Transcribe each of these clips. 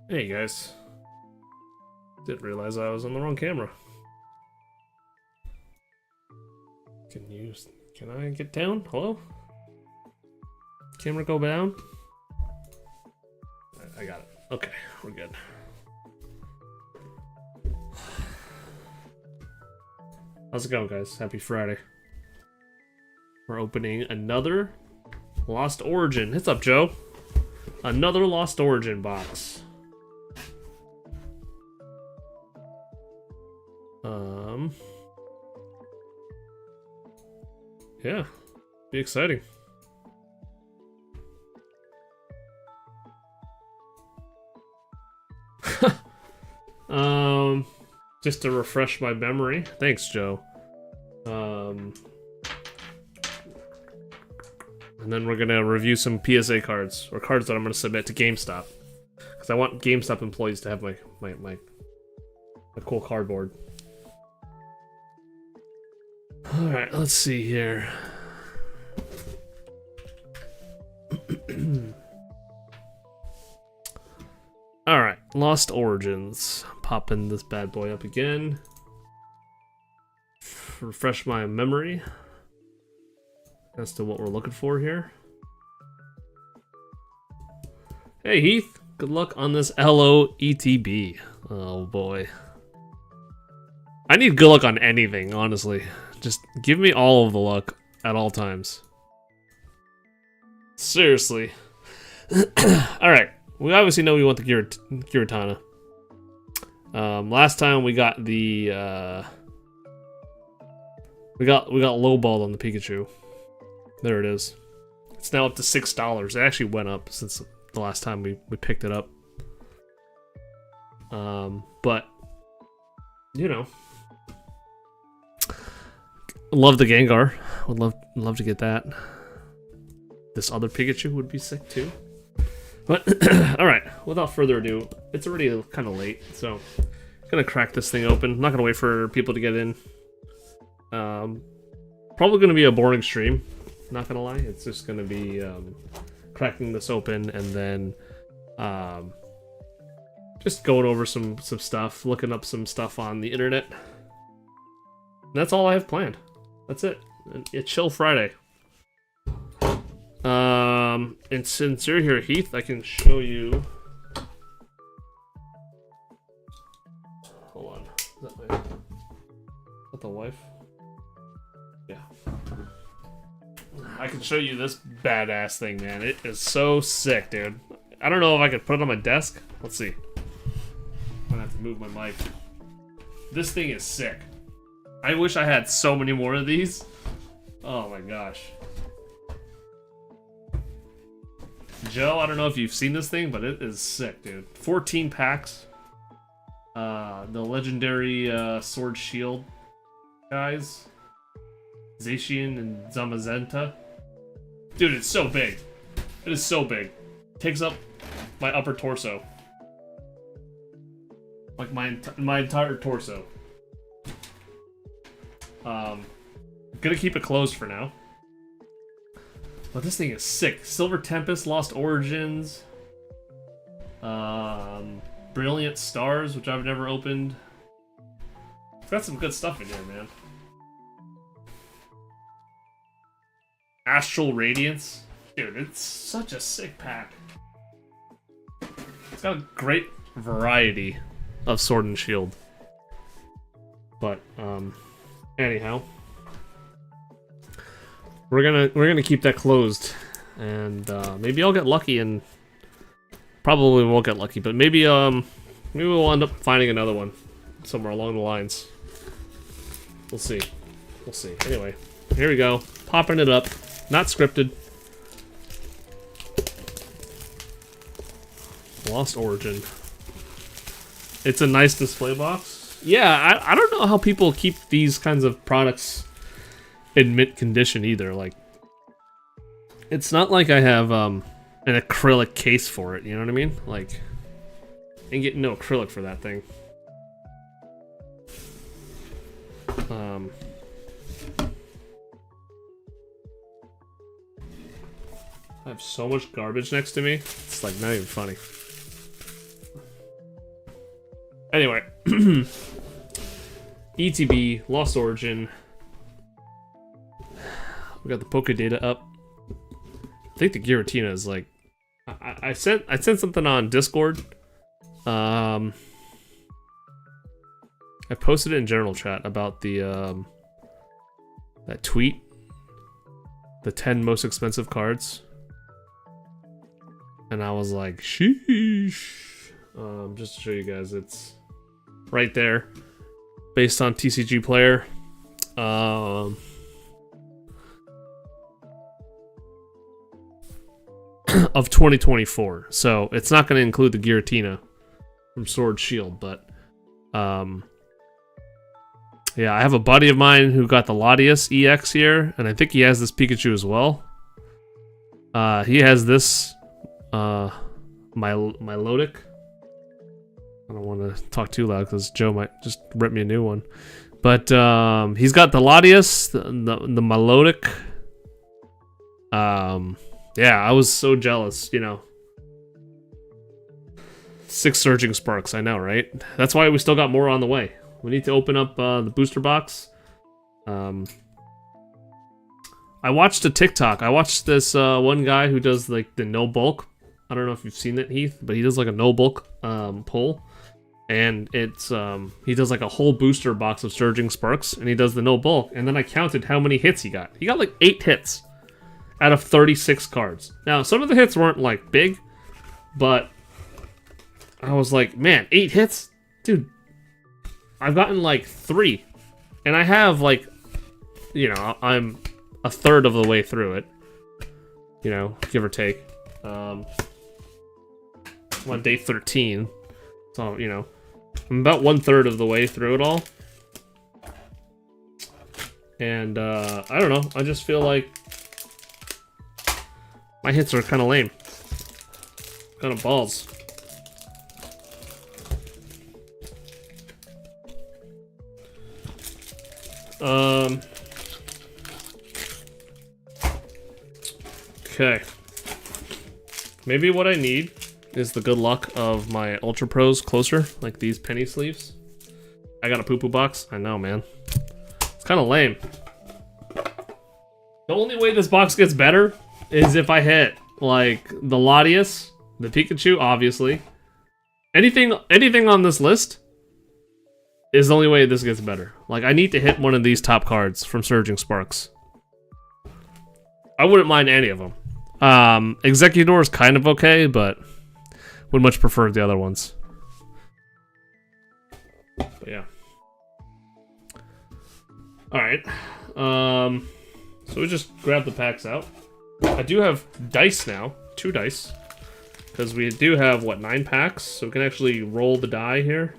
Hey guys. Didn't realize I was on the wrong camera. Can I get down? Hello? Camera go down? I got it. Okay, we're good. How's it going, guys? Happy Friday. We're opening another Lost Origin. What's up, Joe? Another Lost Origin box. Yeah, be exciting. Just to refresh my memory. Thanks, Joe. And then we're gonna review some PSA cards, or cards that I'm gonna submit to GameStop, because I want GameStop employees to have my cool cardboard. All right, let's see here. All right, Lost Origins. Popping this bad boy up again. Refresh my memory as to what we're looking for here. Hey Heath, good luck on this LOETB. Oh boy. I need good luck on anything, honestly. Just give me all of the luck at all times. Seriously. Alright, we obviously know we want the Giratina. Last time we got the we got lowballed on the Pikachu. There it is. It's now up to $6. It actually went up since the last time we picked it up. But you know, love the Gengar. Would love to get that. This other Pikachu would be sick too. But alright, without further ado, it's already kind of late, so I'm gonna crack this thing open. I'm not gonna wait for people to get in. Probably gonna be a boring stream, not gonna lie. It's just gonna be cracking this open and then just going over some stuff, looking up some stuff on the internet. And that's all I have planned. That's it. A chill Friday. And since you're here, Heath, I can show you. Hold on. Is that the wife? Yeah. I can show you this badass thing, man. It is so sick, dude. I don't know if I could put it on my desk. Let's see. I'm gonna have to move my mic. This thing is sick. I wish I had so many more of these. Oh my gosh. Joe, I don't know if you've seen this thing, but it is sick, dude. 14 packs. The legendary Sword Shield guys. Zacian and Zamazenta. Dude, it's so big. It is so big. Takes up my upper torso. Like my entire torso. Gonna keep it closed for now. But this thing is sick. Silver Tempest, Lost Origins. Brilliant Stars, which I've never opened. It's got some good stuff in here, man. Astral Radiance. Dude, it's such a sick pack. It's got a great variety of Sword and Shield. But, anyhow. We're gonna keep that closed, and maybe I'll get lucky, and probably won't get lucky, but maybe we'll end up finding another one somewhere along the lines. We'll see. We'll see. Anyway, here we go, popping it up, not scripted. Lost Origin. It's a nice display box. Yeah, I don't know how people keep these kinds of products in mint condition either. Like, it's not like I have an acrylic case for it, you know what I mean? Like, ain't getting no acrylic for that thing. I have so much garbage next to me, it's like not even funny. Anyway. ETB, Lost Origin. We got the Poké data up. I think the Giratina is like... I sent something on Discord. I posted it in general chat about the that tweet. The 10 most expensive cards. And I was like, sheesh. Just to show you guys, it's right there. Based on TCG Player. Of 2024. So it's not going to include the Giratina from Sword Shield, but yeah, I have a buddy of mine who got the Latias EX here, and I think he has this Pikachu as well. He has this Milotic. I don't want to talk too loud because Joe might just rip me a new one. But he's got the Latias, the Milotic. Yeah, I was so jealous, you know. 6 Surging Sparks, I know, right? That's why we still got more on the way. We need to open up the booster box. I watched a TikTok. I watched this one guy who does like the no bulk. I don't know if you've seen it, Heath, but he does like a no bulk pull. And it's he does like a whole booster box of Surging Sparks, and he does the no bulk. And then I counted how many hits he got. He got like 8 hits out of 36 cards. Now, some of the hits weren't like big, but I was like, man, 8 hits? Dude, I've gotten like 3. And I have like, you know, I'm a third of the way through it. You know, give or take. I'm on day 13. So, you know, I'm about 1/3 of the way through it all. And, I don't know. I just feel like my hits are kind of lame. Kind of balls. Okay. Maybe what I need is the good luck of my Ultra Pros closer, like these penny sleeves. I got a poo-poo box. I know, man. It's kind of lame. The only way this box gets better is if I hit, like, the Latias, the Pikachu, obviously. Anything on this list is the only way this gets better. Like, I need to hit one of these top cards from Surging Sparks. I wouldn't mind any of them. Executor is kind of okay, but would much prefer the other ones. But yeah. Alright. So we just grab the packs out. I do have dice now. 2 dice. Because we do have, what, 9 packs? So we can actually roll the die here.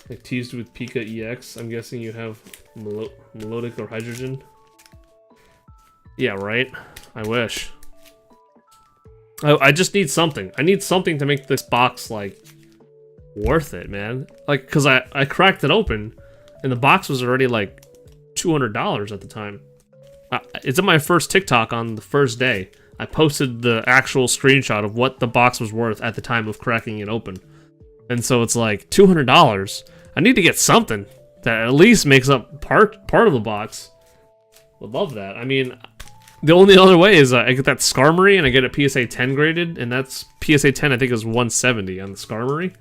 I teased with Pika EX. I'm guessing you have Melodic or Hydrogen. Yeah, right? I wish. I just need something. I need something to make this box, like, worth it, man. Like, because I cracked it open, and the box was already, like, $200 at the time. It's in my first TikTok on the first day. I posted the actual screenshot of what the box was worth at the time of cracking it open. And so it's like, $200? I need to get something that at least makes up part of the box. Would love that. I mean, the only other way is I get that Skarmory and I get a PSA 10 graded, and that's PSA 10 I think is 170 on the Skarmory.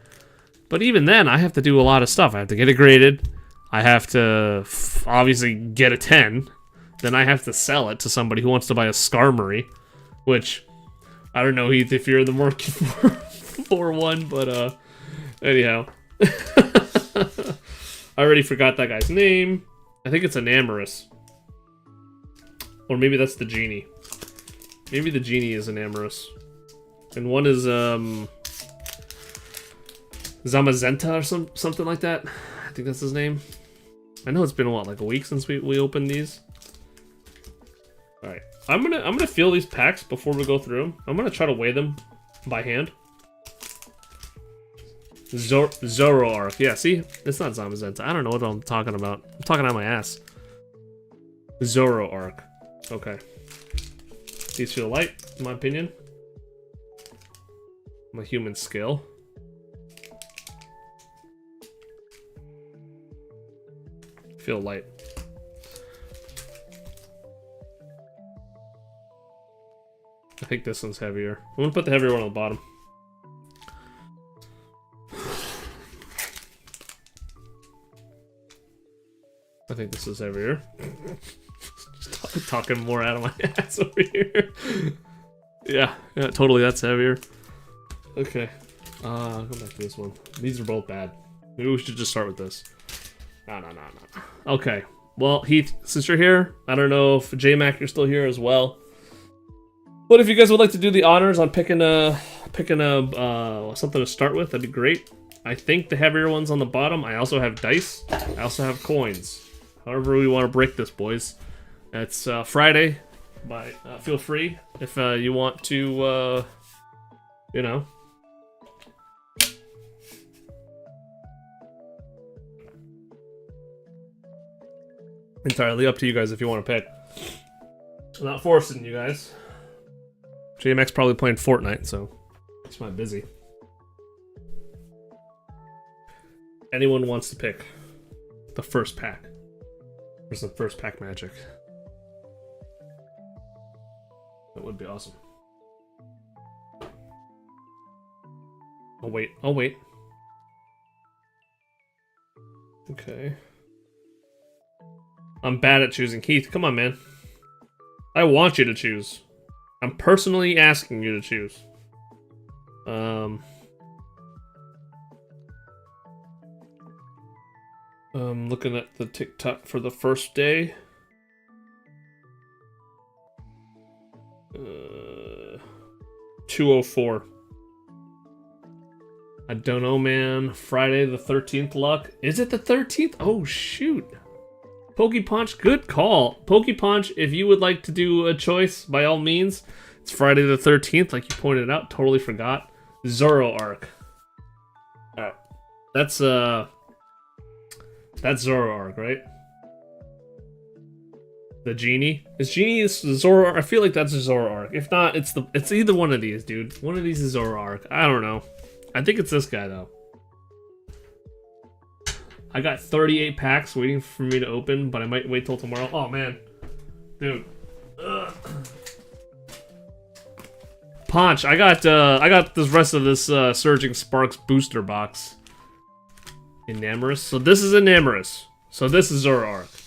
But even then, I have to do a lot of stuff. I have to get it graded. I have to obviously get a 10. Then I have to sell it to somebody who wants to buy a Skarmory, which I don't know, Heath, if you're in the market for one, but anyhow. I already forgot that guy's name. I think it's Enamorous. Or maybe that's the genie. Maybe the genie is Enamorous. And one is Zamazenta or something like that. I think that's his name. I know it's been what, like a week since we opened these. Alright. I'm gonna feel these packs before we go through them. I'm gonna try to weigh them by hand. Zoroark. Yeah, see? It's not Zamazenta. I don't know what I'm talking about. I'm talking out my ass. Zoroark. Okay. These feel light, in my opinion. I'm a human scale. feel light. I think this one's heavier. I'm gonna put the heavier one on the bottom. I think this is heavier. Just talking more out of my ass over here. Yeah, totally, that's heavier. Okay, go back to this one. These are both bad. Maybe we should just start with this. No. Okay, well, Heath, since you're here, I don't know if J-Mac, you're still here as well. But if you guys would like to do the honors on picking something to start with, that'd be great. I think the heavier one's on the bottom. I also have dice. I also have coins. However we want to break this, boys. It's Friday, but feel free if you want to, you know. Entirely up to you guys if you want to pick. I'm not forcing you guys. JMX probably playing Fortnite, so it's not busy. Anyone wants to pick the first pack? Where's the first pack magic? That would be awesome. I'll wait. Okay. I'm bad at choosing. Keith, come on, man. I want you to choose. I'm personally asking you to choose. I'm looking at the TikTok for the first day. 204. I don't know, man. Friday the 13th luck. Is it the 13th? Oh, shoot. Pokepunch, good call. Pokepunch, if you would like to do a choice, by all means. It's Friday the 13th, like you pointed out. Totally forgot. Zoroark. Alright. That's Zoroark, right? The Genie? Is Genie Zoroark? I feel like that's a Zoroark. If not, it's either one of these, dude. One of these is Zoroark. I don't know. I think it's this guy, though. I got 38 packs waiting for me to open, but I might wait till tomorrow. Oh, man. Dude. Ugh. Ponch, I got the rest of this Surging Sparks booster box. Enamorous. So this is Enamorous. So this is Zoroark.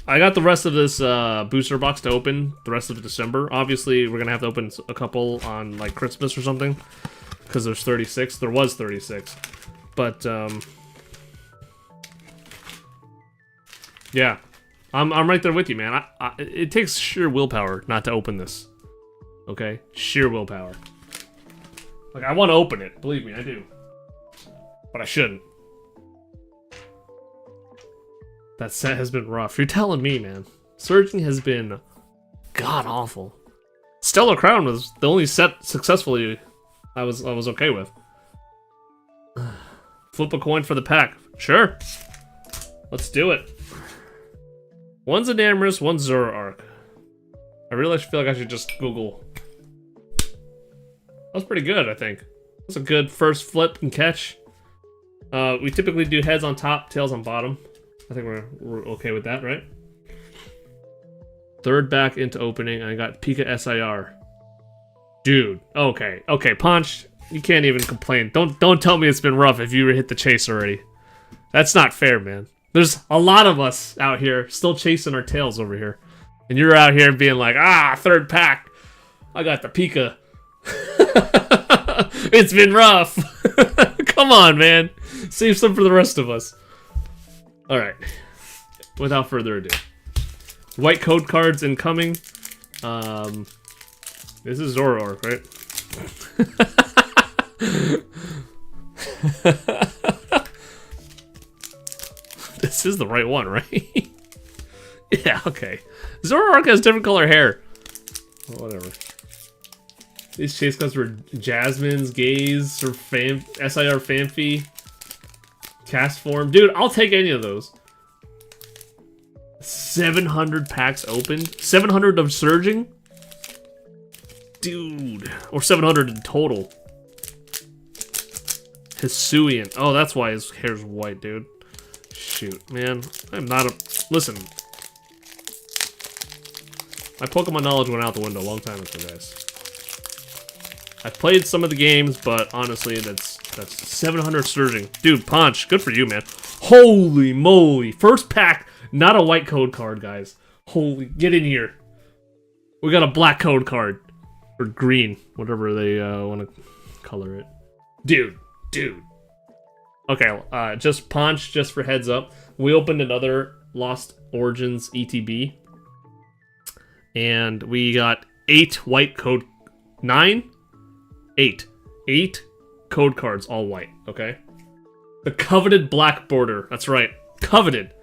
I got the rest of this booster box to open the rest of December. Obviously, we're gonna have to open a couple on like Christmas or something, because there's 36. There was 36, but yeah, I'm right there with you, man. It takes sheer willpower not to open this. Okay, sheer willpower. Like, I want to open it. Believe me, I do. But I shouldn't. That set has been rough. You're telling me, man. Surging has been god-awful. Stellar Crown was the only set successfully I was okay with. Flip a coin for the pack. Sure. Let's do it. One's Enamorous, one's Zoroark. I really feel like I should just Google. That was pretty good, I think. That's a good first flip and catch. We typically do heads on top, tails on bottom. I think we're okay with that, right? Third back into opening, I got Pika SIR. Dude, okay, Punch, you can't even complain. Don't tell me it's been rough if you hit the chase already. That's not fair, man. There's a lot of us out here still chasing our tails over here. And you're out here being like, third pack. I got the Pika. It's been rough. Come on, man. Save some for the rest of us. Alright. Without further ado. White code cards incoming. This is Zoroark, right? This is the right one, right? Yeah, okay. Zoroark has different color hair. Well, whatever. These chase cards were Jasmine's, Gaze, or SIR Fanfi, Cast Form. Dude, I'll take any of those. 700 packs opened? 700 of Surging? Dude. Or 700 in total. Hisuian. Oh, that's why his hair's white, dude. shoot, man. I'm not a... Listen. My Pokemon knowledge went out the window a long time ago, guys. I played some of the games, but honestly, that's 700 surging. Dude, Punch, good for you, man. Holy moly. First pack, not a white code card, guys. Holy, get in here. We got a black code card. Or green, whatever they want to color it. Dude. Okay, just Punch, just for heads up. We opened another Lost Origins ETB. And we got 8 white code... 9? 8. 8 code cards, all white, okay? The coveted black border. That's right. Coveted.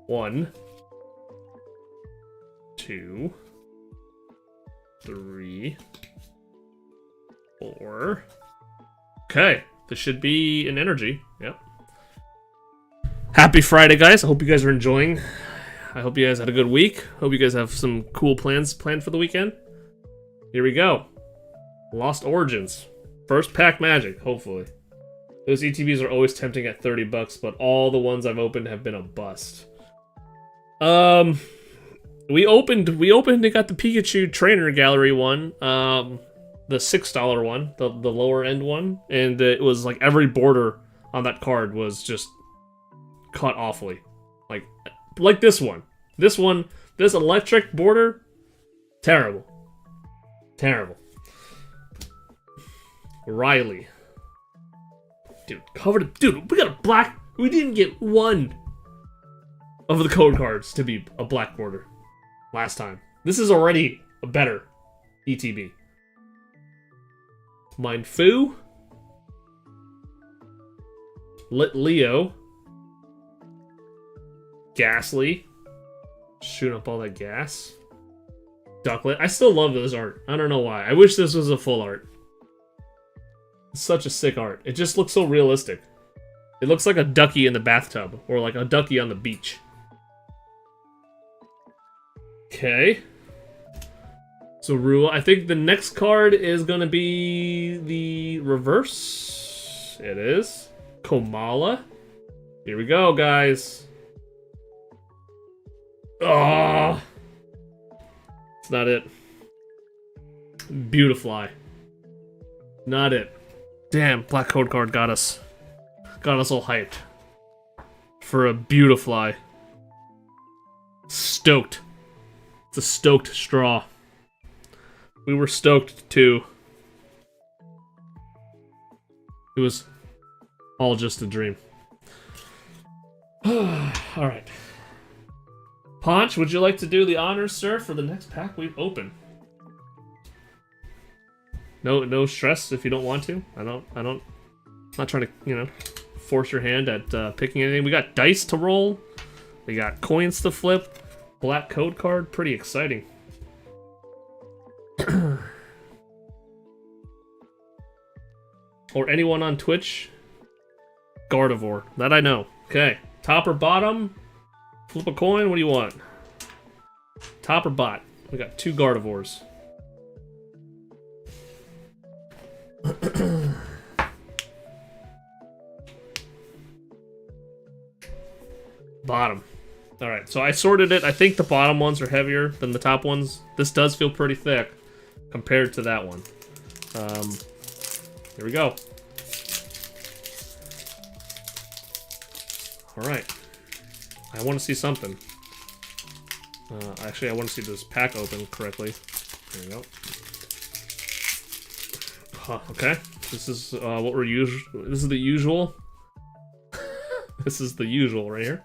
1, 2, 3, 4. Okay. This should be an energy. Yep. Happy Friday, guys. I hope you guys are enjoying. I hope you guys had a good week. Hope you guys have some cool plans planned for the weekend. Here we go. Lost Origins. First pack magic, hopefully. Those ETBs are always tempting at 30 bucks, but all the ones I've opened have been a bust. We opened and got the Pikachu Trainer Gallery one. The $6 one, the lower end one, and it was like every border on that card was just cut awfully. Like this one. This electric border, terrible. Terrible. Riley. Dude, we got a black... We didn't get one of the code cards to be a black border last time. This is already a better ETB. Mindfu. Leo. Ghastly. Shooting up all that gas. Ducklet. I still love this art. I don't know why. I wish this was a full art. It's such a sick art. It just looks so realistic. It looks like a ducky in the bathtub. Or like a ducky on the beach. Okay. Zorua. I think the next card is going to be the reverse. It is. Komala. Here we go, guys. Oh, it's not it. Beautifly. Not it. Damn, black code card got us all hyped for a Beautifly. Stoked. It's a stoked straw. We were stoked too. It was all just a dream. All right. Ponch, would you like to do the honors, sir, for the next pack we open? No stress if you don't want to. I'm not trying to, force your hand at picking anything. We got dice to roll. We got coins to flip. Black code card, pretty exciting. Or anyone on Twitch? Gardevoir, that I know. Okay, top or bottom? Flip a coin, what do you want? Top or bot? We got 2 Gardevoirs. Bottom. Alright, so I sorted it. I think the bottom ones are heavier than the top ones. This does feel pretty thick compared to that one. Here we go. Alright. I want to see something. Actually, I want to see this pack open correctly. There we go. Okay. This is what we're usual. This is the usual. This is the usual right here.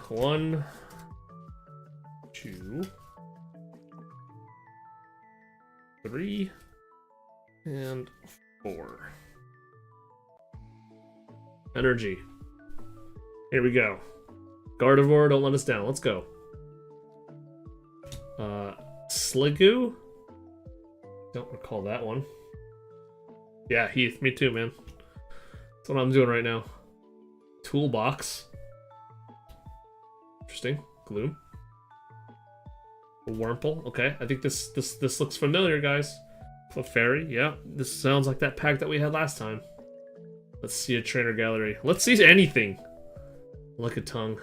1, 2, 3, and 4. Energy. Here we go. Gardevoir, don't let us down. Let's go. Sliggoo? Don't recall that one. Yeah, Heath, me too, man. That's what I'm doing right now. Toolbox. Interesting. Gloom. A Wurmple. Okay, I think this looks familiar, guys. Clefairy, yeah. This sounds like that pack that we had last time. Let's see a trainer gallery. Let's see anything. Look at tongue.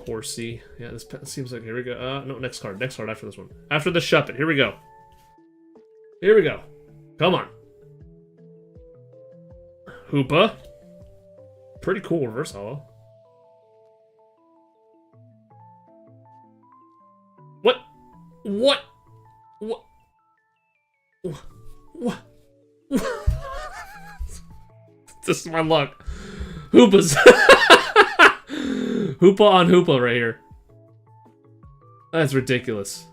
Horsey. Yeah, this seems like, here we go. No, next card. Next card after this one. After the Shuppet. Here we go. Here we go. Come on. Hoopa. Pretty cool reverse holo. What? What? What? What? This is my luck. Hoopas. Hoopa on Hoopa right here. That's ridiculous.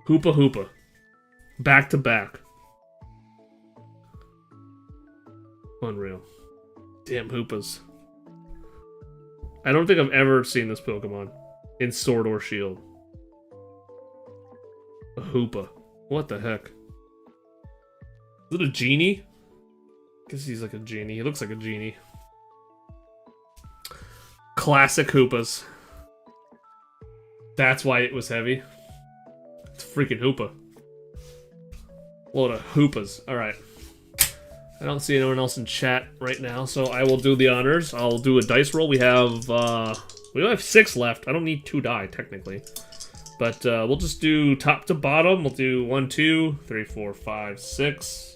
Hoopa Hoopa. Back to back. Unreal. Damn Hoopas. I don't think I've ever seen this Pokemon in Sword or Shield. A Hoopa. What the heck? Is it a genie? I guess he's like a genie. He looks like a genie. Classic Hoopas. That's why it was heavy. It's a freaking Hoopa. Load of Hoopas. Alright. I don't see anyone else in chat right now, so I will do the honors. I'll do a dice roll. We only have 6 left. I don't need 2 die, technically. But we'll just do top to bottom. We'll do 1, 2, 3, 4, 5, 6.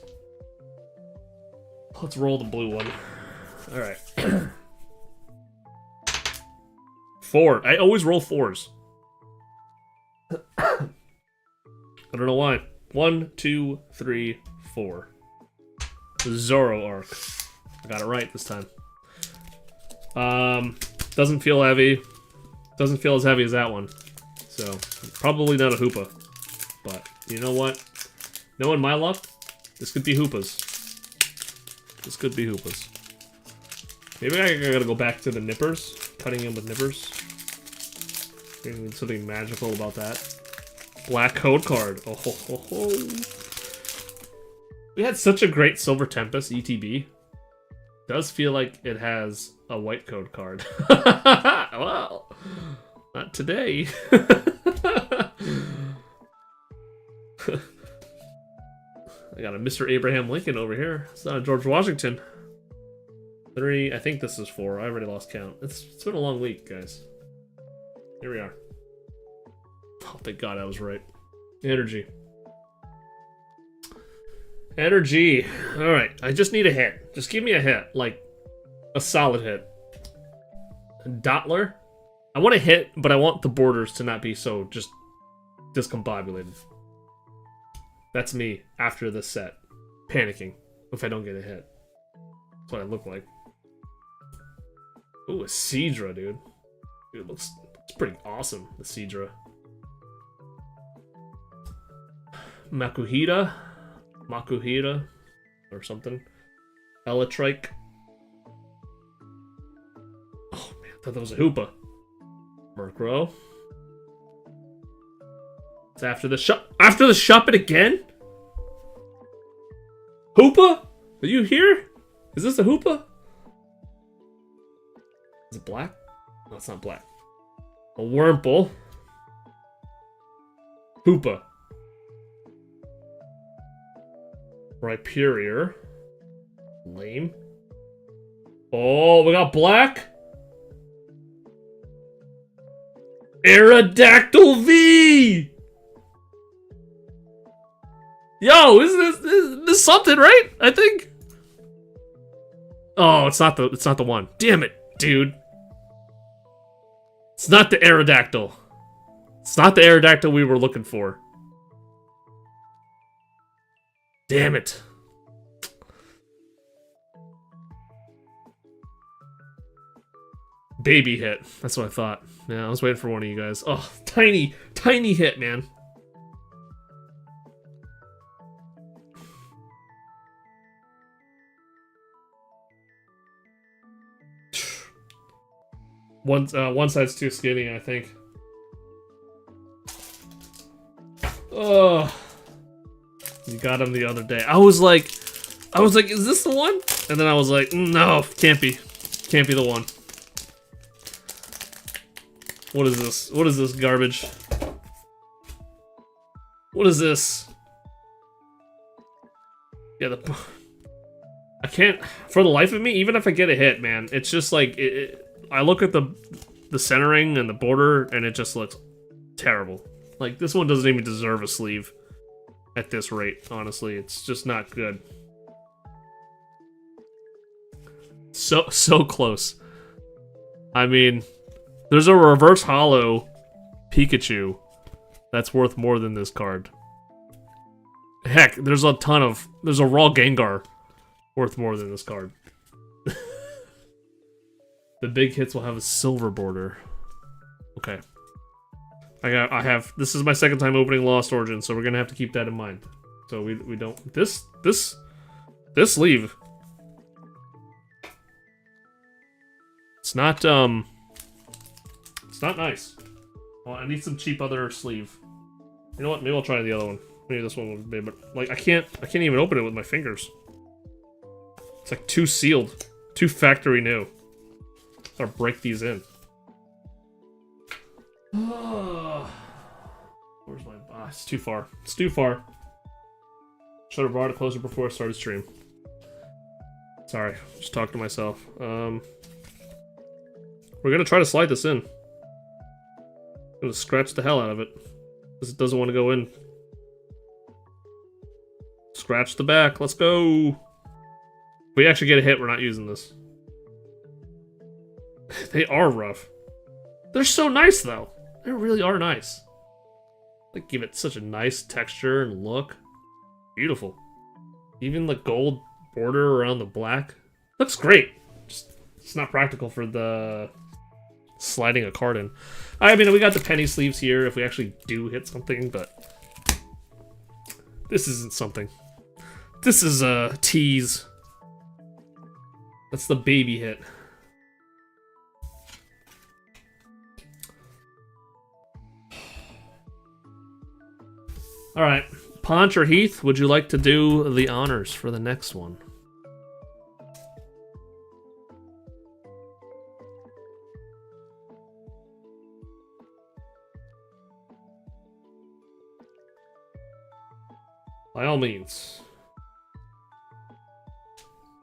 Let's roll the blue one. Alright. 4. I always roll 4s. I don't know why. 1, 2, 3, 4. Zoroark. I got it right this time. Doesn't feel heavy. Doesn't feel as heavy as that one. So, probably not a Hoopa. But, you know what? Knowing my luck, this could be Hoopas. This could be Hoopas. Maybe I gotta go back to the nippers. Cutting in with nippers. Maybe something magical about that. Black code card. Oh ho ho ho. We had such a great Silver Tempest ETB. Does feel like it has a white code card. Well, not today. I got a Mr. Abraham Lincoln over here. It's not a George Washington. 3, I think this is 4. I already lost count. It's been a long week, guys. Here we are. Oh, thank God I was right. Energy. Energy. Alright, I just need a hit. Just give me a hit. Like, a solid hit. Dottler. I want a hit, but I want the borders to not be so just discombobulated. That's me after this set. Panicking if I don't get a hit. That's what I look like. Ooh, a Seadra, dude. Dude, looks pretty awesome, the Seadra. Makuhita, or something. Elytrike. Oh man, I thought that was a Hoopa. Murkrow. It's after the Shuppet again? Hoopa? Are you here? Is this a Hoopa? Is it black? No, it's not black. A Wurmple. Hoopa. Rhyperior. Lame. Oh, we got black. Aerodactyl V! Yo, is this something, right? I think. Oh, it's not the one. Damn it, dude. It's not the Aerodactyl. It's not the Aerodactyl we were looking for. Damn it. Baby hit. That's what I thought. Yeah, I was waiting for one of you guys. Oh, tiny hit, man. One side's too skinny, I think. Oh, you got him the other day. I was like, is this the one? And then I was like, no, can't be the one. What is this? What is this garbage? What is this? Yeah, I can't, for the life of me, even if I get a hit, man, it's just like, I look at the centering and the border, and it just looks terrible. Like, this one doesn't even deserve a sleeve at this rate, honestly. It's just not good. So close. I mean, there's a reverse hollow Pikachu that's worth more than this card. Heck, there's a raw Gengar worth more than this card. The big hits will have a silver border. Okay. This is my second time opening Lost Origin, so we're gonna have to keep that in mind. So we don't, this sleeve. It's not nice. Well, I need some cheap other sleeve. You know what? Maybe I'll try the other one. Maybe this one would be, but like I can't even open it with my fingers. It's like too sealed, too factory new. Gotta break these in. Where's my? It's too far. It's too far. Should have brought it closer before I started stream. Sorry, just talk to myself. We're gonna try to slide this in. I'm gonna scratch the hell out of it because it doesn't want to go in. Scratch the back. Let's go. If we actually get a hit, we're not using this. They are rough. They're so nice, though. They really are nice. They give it such a nice texture and look. Beautiful. Even the gold border around the black. Looks great. Just, it's not practical for the sliding a card in. I mean, we got the penny sleeves here if we actually do hit something, but this isn't something. This is a tease. That's the baby hit. Alright, Ponch or Heath, would you like to do the honors for the next one? By all means.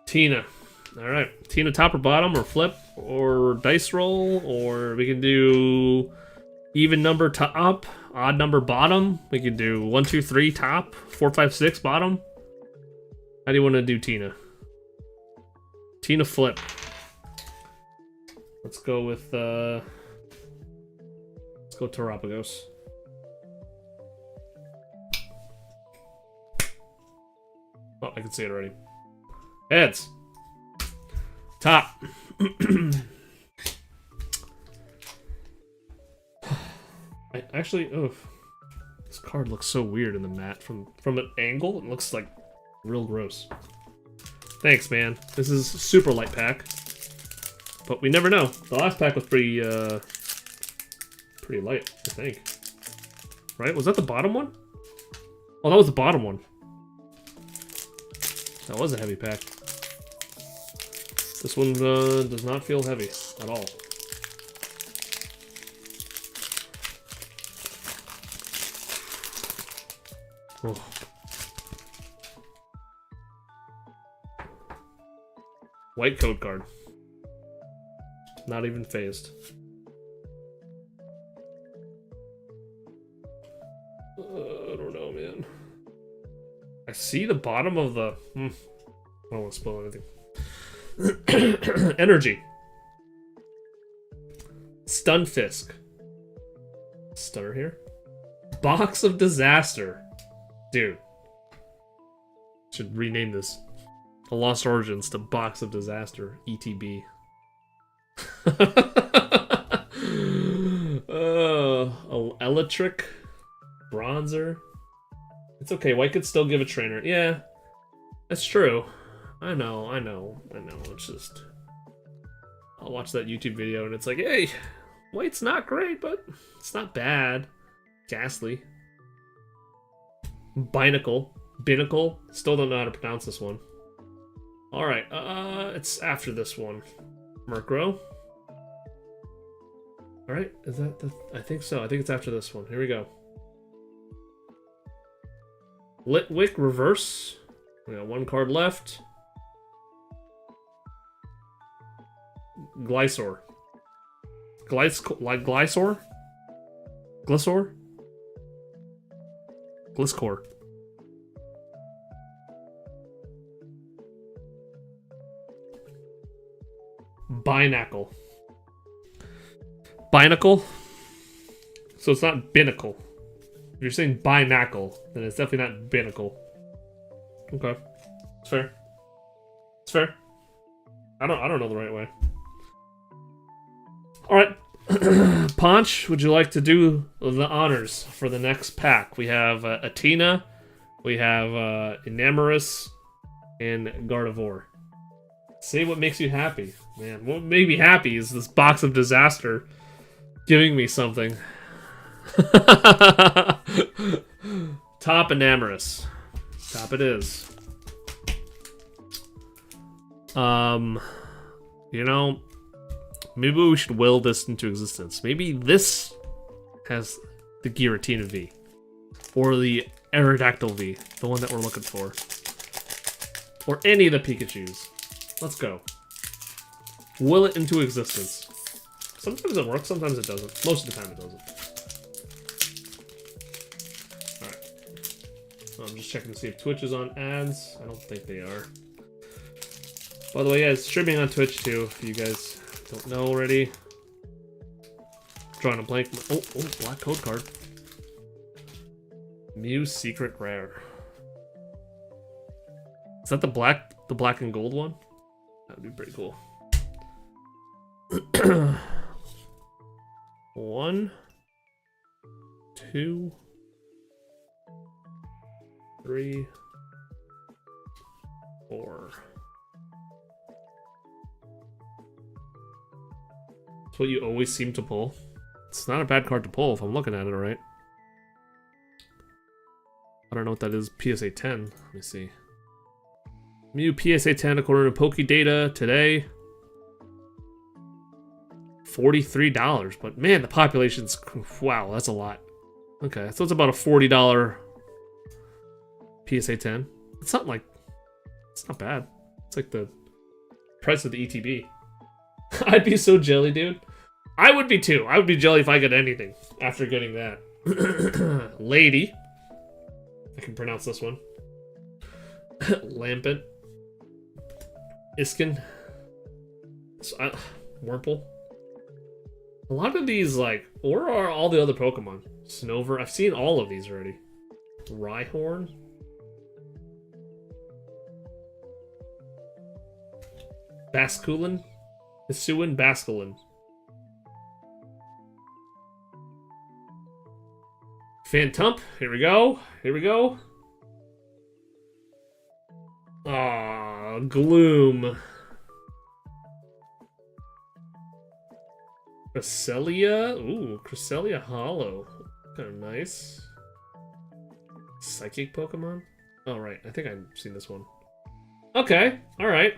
Tina. Alright, Tina top or bottom, or flip, or dice roll, or we can do even number top, odd number bottom. We could do 1, 2, 3 top, 4, 5, 6 bottom. How do you want to do Tina? Tina flip. Let's go with let's go Terapagos. Oh, I can see it already. Heads. Top. Actually, this card looks so weird in the mat from an angle. It looks like real gross. Thanks, man. This is a super light pack, but we never know. The last pack was pretty light, I think. Right? Was that the bottom one? Oh, that was the bottom one. That was a heavy pack. This one does not feel heavy at all. Oh. White code card. Not even phased. I don't know, man. I see the bottom of the... I don't want to spoil anything. Energy. Stunfisk. Stunner here. Box of Disaster. Dude. Should rename this. The Lost Origins to Box of Disaster. ETB. Electric. Bronzer. It's okay. White could still give a trainer. Yeah. That's true. I know. It's just... I'll watch that YouTube video and it's like, hey, White's not great, but it's not bad. Ghastly. Binacle. Binacle. Still don't know how to pronounce this one. Alright, it's after this one. Murkrow. Alright, is that the... I think so. I think it's after this one. Here we go. Litwick Reverse. We got one card left. Glysaur. Glysaur? Glisor? Gliscor. Binacle. Binacle? So it's not binacle. If you're saying binacle, then it's definitely not binacle. Okay. It's fair. It's fair. I don't know the right way. Alright. Ponch, would you like to do the honors for the next pack? We have Athena, we have Enamorus, and Gardevoir. Say what makes you happy. Man, what made me happy is this box of disaster giving me something. Top Enamorus. Top it is. You know, maybe we should will this into existence. Maybe this has the Giratina V. Or the Aerodactyl V. The one that we're looking for. Or any of the Pikachus. Let's go. Will it into existence. Sometimes it works, sometimes it doesn't. Most of the time it doesn't. Alright. I'm just checking to see if Twitch is on ads. I don't think they are. By the way, yeah, it's streaming on Twitch too, if you guys don't know already. Drawing a blank. Oh, black code card. Mew Secret Rare. Is that the black and gold one? That would be pretty cool. 1, 2, 3, 4. That's what you always seem to pull. It's not a bad card to pull if I'm looking at it right. I don't know what that is. PSA 10. Let me see. Mew PSA 10 according to Pokédata today. $43, but man, the population's, wow, that's a lot. Okay, so it's about a $40 PSA 10. It's not like, it's not bad. It's like the price of the ETB. I'd be so jelly, dude. I would be too. I would be jelly if I get anything after getting that. Lady. I can pronounce this one. Lampent. Iskin. Wurmple. A lot of these, like, where are all the other Pokemon? Snover. I've seen all of these already. Rhyhorn. Basculin. Hisuian Basculin. Phantump. Here we go. Here we go. Ah, Gloom. Cresselia? Ooh, Cresselia Hollow. Kind of nice. Psychic Pokemon? Oh, right. I think I've seen this one. Okay. Alright.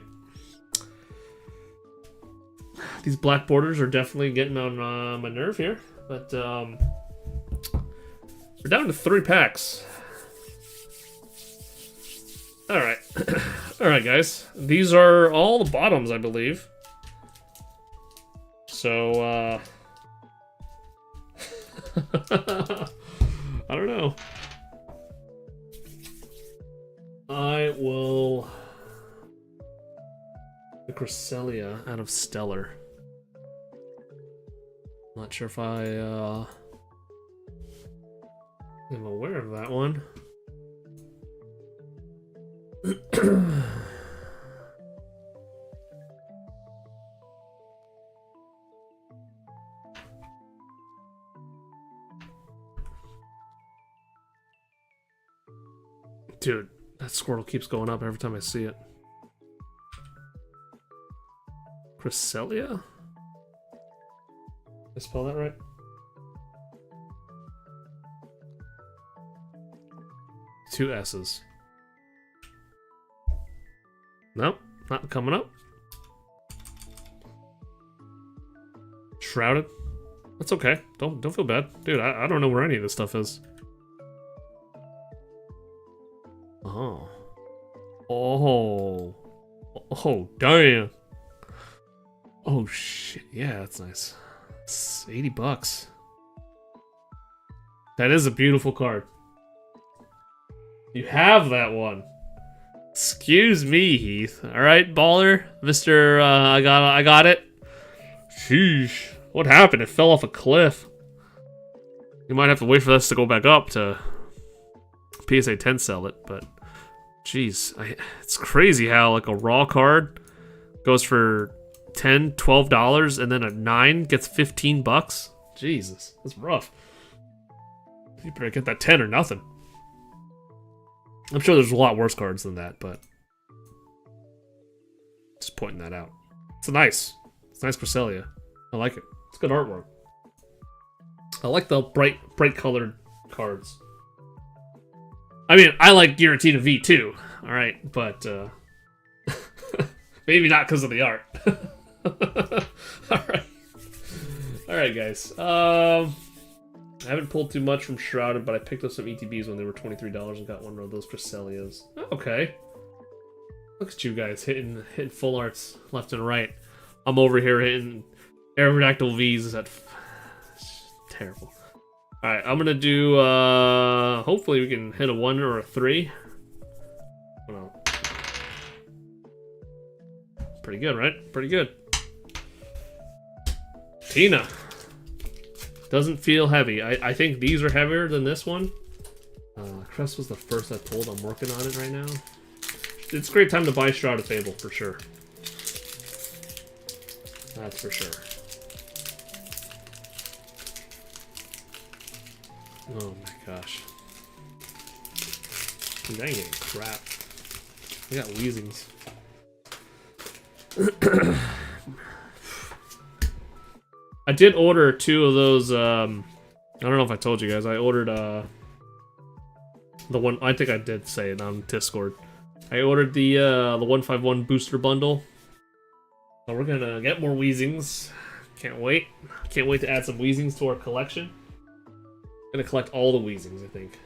These black borders are definitely getting on my nerve here. But, we're down to 3 packs. Alright. Alright, guys. These are all the bottoms, I believe. So, I don't know. I will... The Cresselia out of Stellar. Not sure if I, am aware of that one. Dude, that Squirtle keeps going up every time I see it. Cresselia? Did I spell that right? Two S's. Nope, not coming up. Shrouded? That's okay. Don't feel bad. Dude, I don't know where any of this stuff is. Oh. Oh, damn. Oh, shit. Yeah, that's nice. It's 80 bucks. That is a beautiful card. You have that one. Excuse me, Heath. All right, baller, Mister. I got it. Sheesh. What happened? It fell off a cliff. You might have to wait for this to go back up to PSA 10 sell it, but jeez, it's crazy how like a raw card goes for $10, $12, and then a 9 gets 15 bucks. Jesus, that's rough. You better get that 10 or nothing. I'm sure there's a lot worse cards than that, but just pointing that out. It's nice Cresselia. I like it. It's good artwork. I like the bright colored cards. I mean, I like Giratina V too. All right, but maybe not because of the art. All right, guys. I haven't pulled too much from Shrouded, but I picked up some ETBs when they were $23 and got one of those Cresselias. Okay. Look at you guys hitting full arts left and right. I'm over here hitting Aerodactyl V's at terrible. Alright, I'm gonna do hopefully we can hit a 1 or a 3. Well, pretty good, right? Pretty good. Tina. Doesn't feel heavy. I think these are heavier than this one. Crest was the first I pulled. I'm working on it right now. It's a great time to buy Shrouded Fable, for sure. That's for sure. Oh my gosh. Dude, I ain't getting crap. I got Weezings. I did order 2 of those, I don't know if I told you guys, I ordered, the one, I think I did say it on Discord. I ordered the 151 booster bundle. So we're gonna get more Weezings. Can't wait. Can't wait to add some Weezings to our collection. Gonna collect all the Weezings, I think.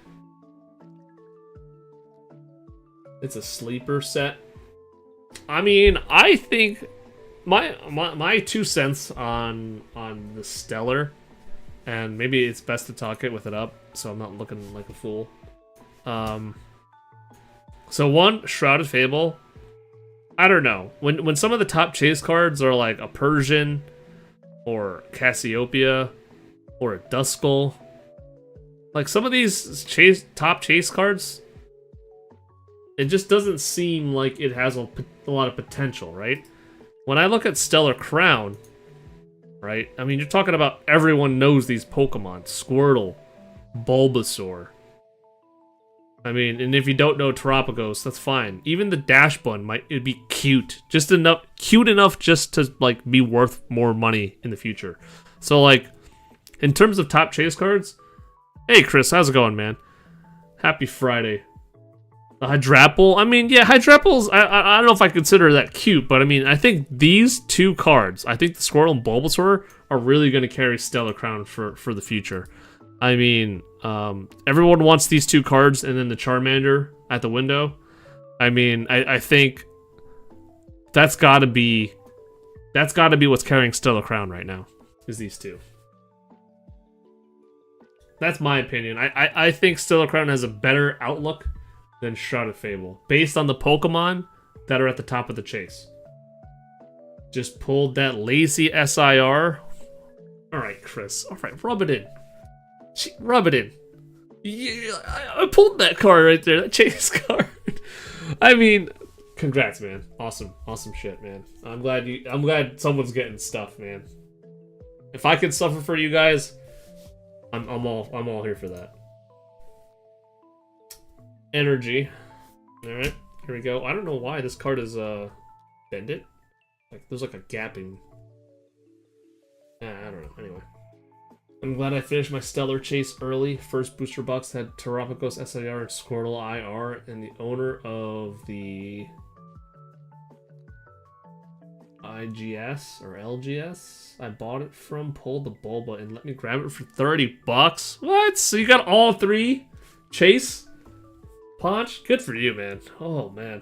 It's a sleeper set. I mean, I think my 2 cents on the Stellar, and maybe it's best to talk it with it up, so I'm not looking like a fool. So one, Shrouded Fable. I don't know. When some of the top chase cards are like a Persian, or Cassiopeia, or a Duskull, like some of these top chase cards, it just doesn't seem like it has a lot of potential, right? When I look at Stellar Crown, right? I mean, you're talking about everyone knows these Pokemon. Squirtle, Bulbasaur. I mean, and if you don't know Terapagos, that's fine. Even the Dash Bun it'd be cute. Cute enough just to, like, be worth more money in the future. So, like, in terms of top chase cards, hey, Chris, how's it going, man? Happy Friday. Hydrapple, I mean, yeah, Hydrapple's, I don't know if I consider that cute, but I mean, I think these 2 cards, I think the Squirtle and Bulbasaur are really going to carry Stellar Crown for the future. I mean, everyone wants these 2 cards and then the Charmander at the window. I mean, I think that's gotta be what's carrying Stellar Crown right now, is these 2. That's my opinion. I think Stellar Crown has a better outlook than Shrouded Fable, based on the Pokemon that are at the top of the chase. Just pulled that lazy SIR. Alright, Chris. Alright, rub it in. Rub it in. Yeah, I pulled that card right there, that chase card. I mean, congrats, man. Awesome shit, man. I'm glad someone's getting stuff, man. If I could suffer for you guys, I'm all here for that. Energy. Alright, here we go. I don't know why this card is bended. Like there's like a gapping. I don't know. Anyway. I'm glad I finished my Stellar Chase early. First booster box had Terapagos SIR and Squirtle IR, and the owner of the IGS or LGS I bought it from pulled the Bulba and let me grab it for 30 bucks. What? So you got all 3 Chase? Punch? Good for you, man. Oh, man.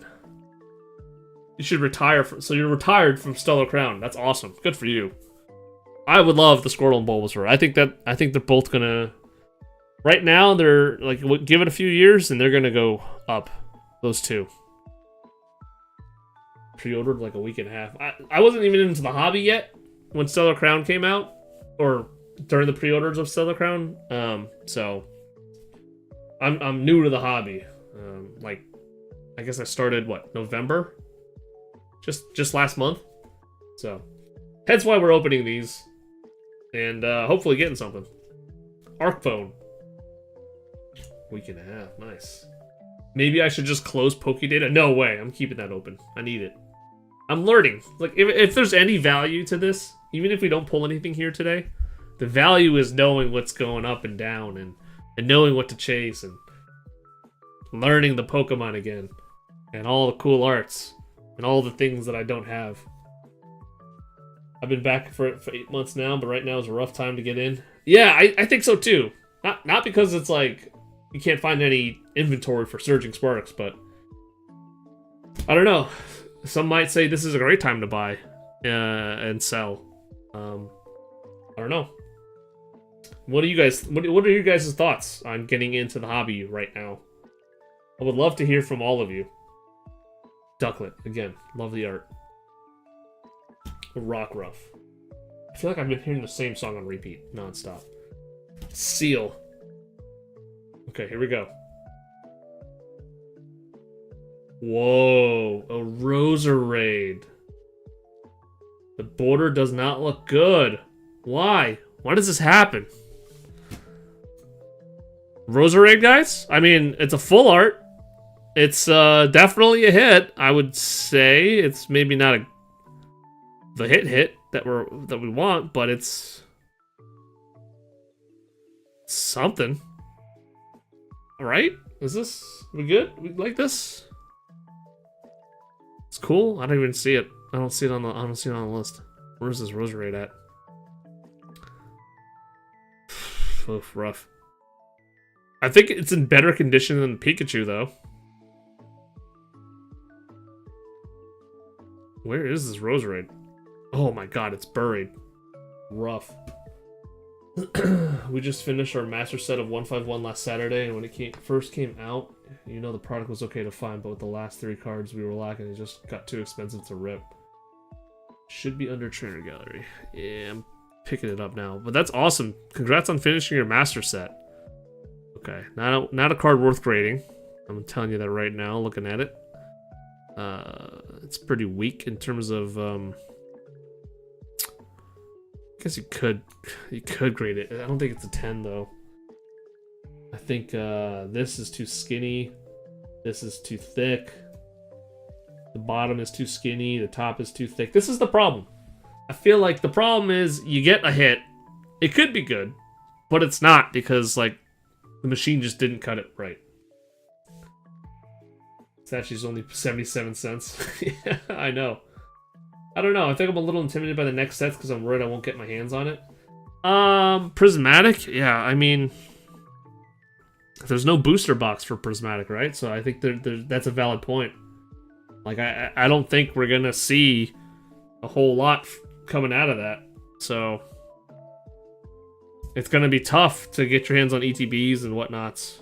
You should retire from. So you're retired from Stellar Crown. That's awesome. Good for you. I would love the Squirtle and Bulbasaur. I think they're both gonna. Right now, they're like give it a few years and they're gonna go up. Those two. Pre-ordered like a week and a half. I wasn't even into the hobby yet when Stellar Crown came out, or during the pre-orders of Stellar Crown. So I'm new to the hobby. Like I guess I started November, just last month. So hence why we're opening these, and hopefully getting something. Arc phone. Week and a half, nice. Maybe I should just close Pokédata. No way, I'm keeping that open. I need it. I'm learning. Like if there's any value to this, even if we don't pull anything here today, the value is knowing what's going up and down and knowing what to chase and learning the Pokemon again and all the cool arts and all the things that I don't have. I've been back for 8 months now, but right now is a rough time to get in. Yeah, I think so too. Not because it's like you can't find any inventory for Surging Sparks, but I don't know. Some might say this is a great time to buy and sell. I don't know. What are you guys? What are your guys' thoughts on getting into the hobby right now? I would love to hear from all of you. Ducklet again, love the art. Rockruff. I feel like I've been hearing the same song on repeat nonstop. Seal. Okay, here we go. Whoa, a Roserade. The border does not look good. Why? Why does this happen? Roserade, guys? I mean, it's a full art. It's definitely a hit. I would say it's maybe not the hit that we want, but it's something. All right? We good? We like this? It's cool. I don't even see it. I don't see it on the list. Where's this Roserade at? Oof, rough. I think it's in better condition than Pikachu, though. Where is this Roserade? Oh my god, it's buried. Rough. We just finished our master set of 151 last Saturday, and when it first came out, you know the product was okay to find, but with the last 3 cards we were lacking, it just got too expensive to rip. Should be under Trainer Gallery. Yeah, I'm picking it up now. But that's awesome. Congrats on finishing your master set. Okay, not a card worth grading. I'm telling you that right now, looking at it. It's pretty weak in terms of I guess you could grade it. I don't think it's a 10 though. I think this is too skinny. This is too thick. The bottom is too skinny. The top is too thick. This is the problem. I feel like the problem is you get a hit. It could be good, but it's not because like the machine just didn't cut it right. It's actually only 77 cents. Yeah, I know. I don't know. I think I'm a little intimidated by the next sets because I'm worried I won't get my hands on it. Prismatic? Yeah, I mean, there's no booster box for Prismatic, right? So I think that's a valid point. Like, I don't think we're going to see a whole lot coming out of that. So it's going to be tough to get your hands on ETBs and whatnots.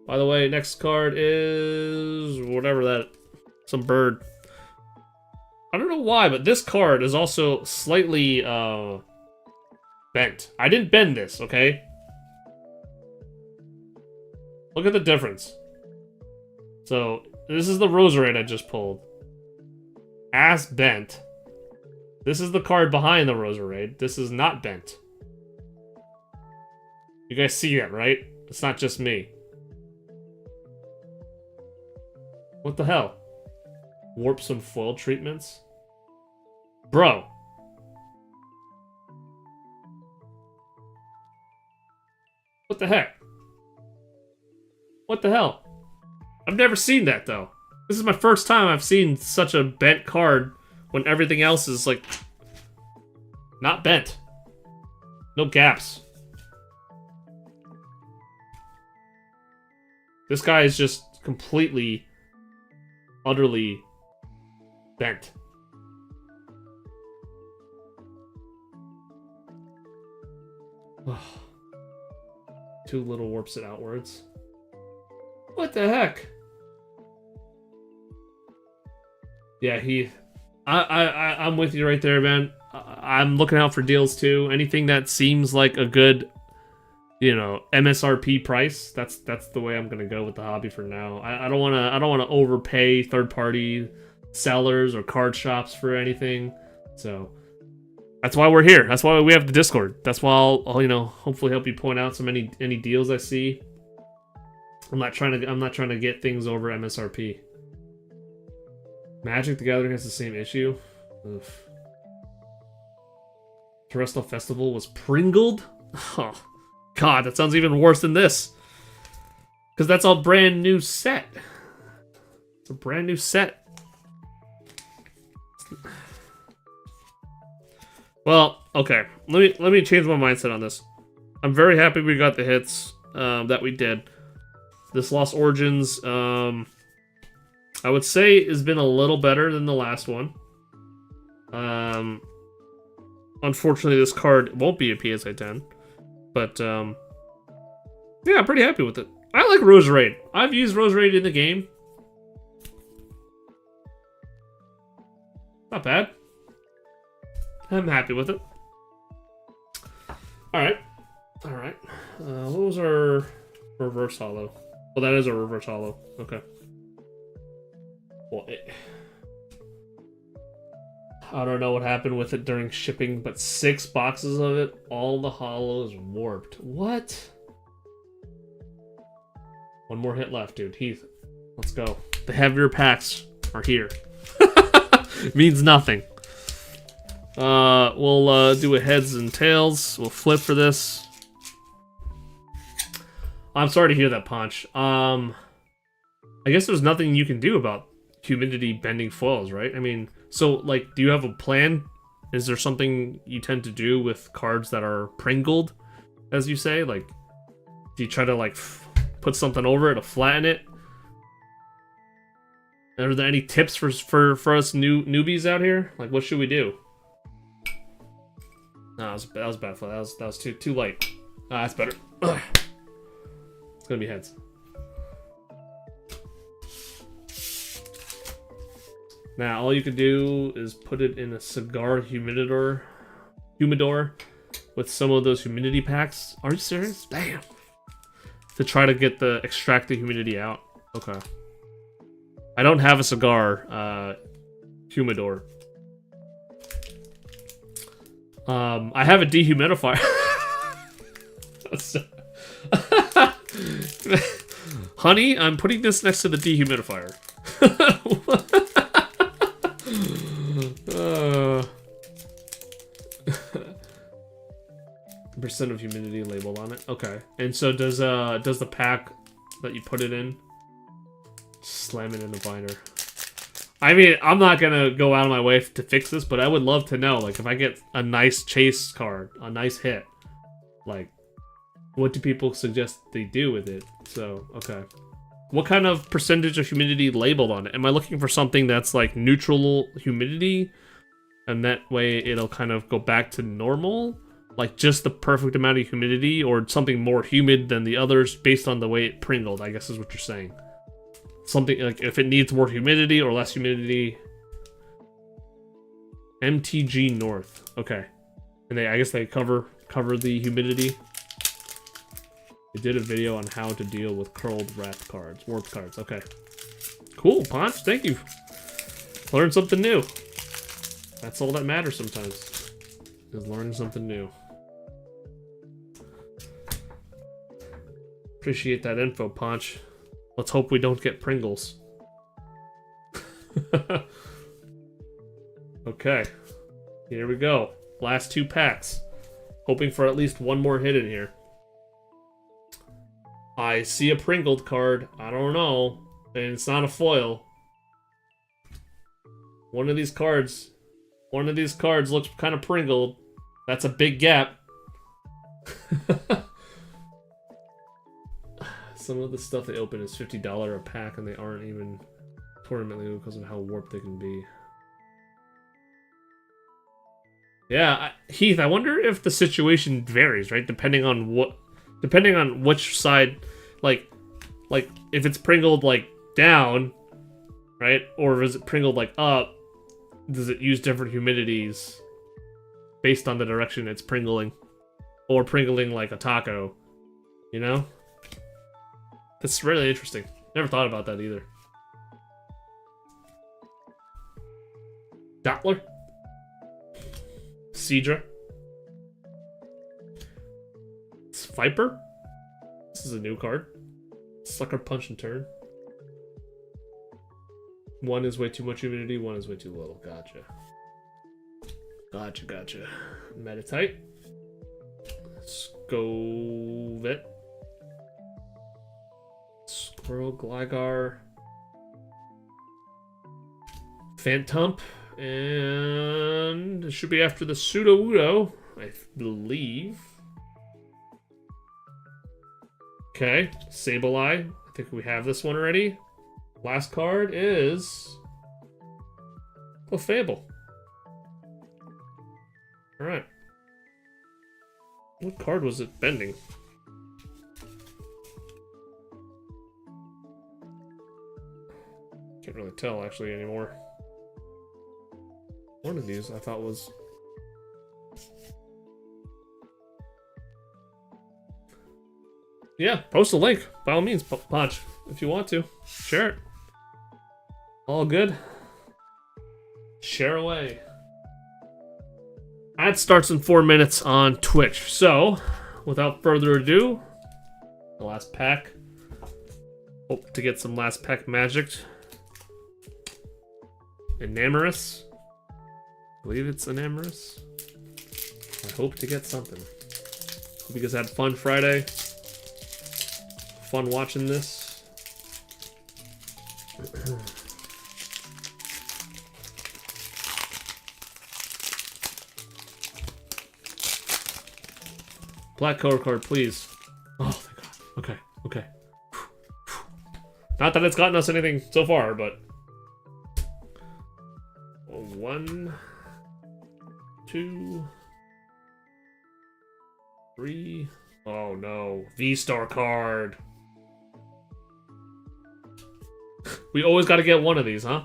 By the way, next card is whatever that, some bird. I don't know why, but this card is also slightly bent. I didn't bend this, okay? Look at the difference. So, this is the Roserade I just pulled. Ass bent. This is the card behind the Roserade. This is not bent. You guys see that, right? It's not just me. What the hell? Warp some foil treatments? Bro. What the heck? What the hell? I've never seen that, though. This is my first time I've seen such a bent card when everything else is, like, not bent. No gaps. This guy is just completely, utterly Bent. Too little warps it outwards. What the heck? Yeah, I'm with you right there, man. I'm looking out for deals too. Anything that seems like a good, you know, MSRP price. That's the way I'm gonna go with the hobby for now. I don't wanna overpay third party sellers or card shops for anything. So that's why we're here. That's why we have the Discord. That's why I'll you know, hopefully help you point out some any deals I see. I'm not trying to get things over MSRP. Magic the Gathering has the same issue. Oof. Terrestrial Festival was pringled? Oh, God, that sounds even worse than this. Because that's a brand new set. It's a brand new set. Well, okay. Let me change my mindset on this. I'm very happy we got the hits that we did. This Lost Origins, I would say has been a little better than the last one. Unfortunately, this card won't be a PSA 10. But, yeah, I'm pretty happy with it. I like Roserade. I've used Roserade in the game. Not bad. I'm happy with it. Alright. Alright. What was our reverse holo? Well, that is a reverse holo. Okay. Well, I don't know what happened with it during shipping, but 6 boxes of it, all the holos warped. What? One more hit left, dude. Heath, let's go. The heavier packs are here. Means nothing. We'll do a heads and tails. We'll flip for this. I'm sorry to hear that, Punch. I guess there's nothing you can do about humidity bending foils, right? I mean, so, like, do you have a plan? Is there something you tend to do with cards that are pringled, as you say? Like, do you try to, like, put something over it to flatten it? Are there any tips for us newbies out here? Like, what should we do? No, that was bad. That was too light. Ah, that's better. Ugh. It's gonna be heads. Now, all you can do is put it in a cigar humidor with some of those humidity packs. Are you serious? Damn. To try to extract the humidity out. Okay. I don't have a cigar humidor. I have a dehumidifier. Honey, I'm putting this next to the dehumidifier. Percent of humidity labeled on it. Okay. And so does the pack that you put it in slam it in the binder? I mean, I'm not gonna go out of my way to fix this, but I would love to know, like, if I get a nice chase card, a nice hit, like, what do people suggest they do with it? So, okay. What kind of percentage of humidity labeled on it? Am I looking for something that's, like, neutral humidity? And that way it'll kind of go back to normal? Like, just the perfect amount of humidity? Or something more humid than the others based on the way it pringled, I guess is what you're saying. Something, like, if it needs more humidity or less humidity. MTG North. Okay. And I guess they cover the humidity. They did a video on how to deal with curled wrapped cards. Warped cards. Okay. Cool, Ponch. Thank you. Learn something new. That's all that matters sometimes. Is learning something new. Appreciate that info, Ponch. Let's hope we don't get Pringles. Okay. Here we go. Last 2 packs. Hoping for at least one more hit in here. I see a Pringled card. I don't know. And it's not a foil. One of these cards looks kind of Pringled. That's a big gap. Some of the stuff they open is $50 a pack, and they aren't even tournament legal because of how warped they can be. Yeah, Heath, I wonder if the situation varies, right? Depending on which side, like, if it's pringled like down, right, or is it pringled like up? Does it use different humidities based on the direction it's pringling, or pringling like a taco? You know, that's really interesting. Never thought about that either. Doppler, Cedra, Viper. This is a new card. Sucker Punch and Turn. One is way too much humidity, one is way too little. Gotcha. Gotcha. Meditite. Scovet. Squirrel, Gligar. Phantump. And it should be after the Sudowoodo, I believe. Okay, Sableye. I think we have this one already. Last card is Clefable. Alright. What card was it bending? Can't really tell actually anymore. One of these I thought was... Yeah, post a link. By all means, Punch. If you want to. Share it. All good. Share away. Ad starts in 4 minutes on Twitch. So, without further ado, the last pack. Hope to get some last pack magic. Enamorous. I believe it's Enamorous. I hope to get something. Hope you guys had fun Friday. Fun watching this. Black color card, please. Oh, thank God. Okay. Not that it's gotten us anything so far, but... 1, 2, 3. Oh no, V-Star card. We always got to get one of these, huh?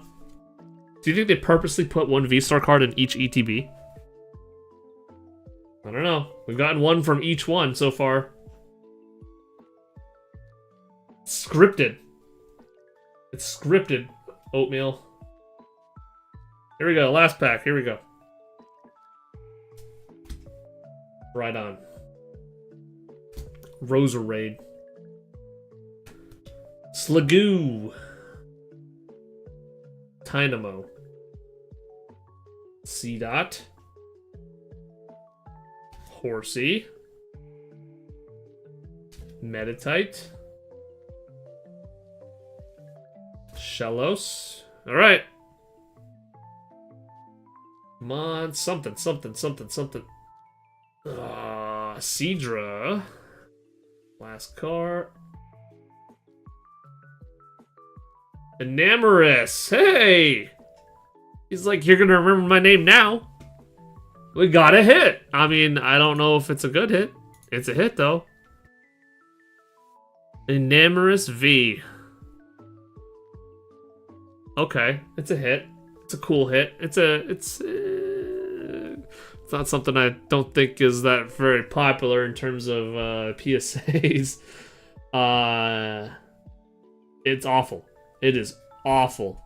Do you think they purposely put one V-Star card in each ETB? I don't know. We've gotten one from each one so far. Scripted. It's scripted, Oatmeal. Here we go, last pack, here we go. Right on. Roserade. Sliggoo. Dynamo. C-Dot. Horsey. Meditite. Shellos. Alright. Come on, something. Cedra. Last card. Enamorous. Hey! He's like, you're gonna remember my name now. We got a hit. I mean, I don't know if it's a good hit. It's a hit, though. Enamorous V. Okay, it's a hit. It's a cool hit. It's not something I don't think is that very popular in terms of PSAs. It's awful. It is awful.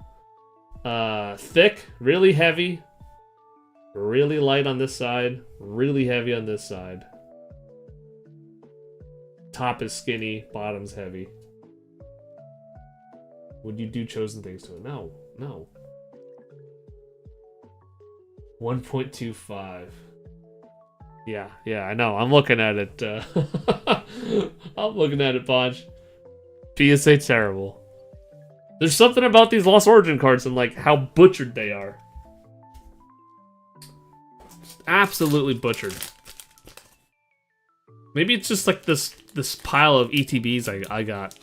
Thick, really heavy, really light on this side, really heavy on this side. Top is skinny, bottom's heavy. Would you do chosen things to it? No. 1.25. Yeah, I know. I'm looking at it. I'm looking at it, Ponch. PSA terrible. There's something about these Lost Origin cards and like how butchered they are. Just absolutely butchered. Maybe it's just like this pile of ETBs I got.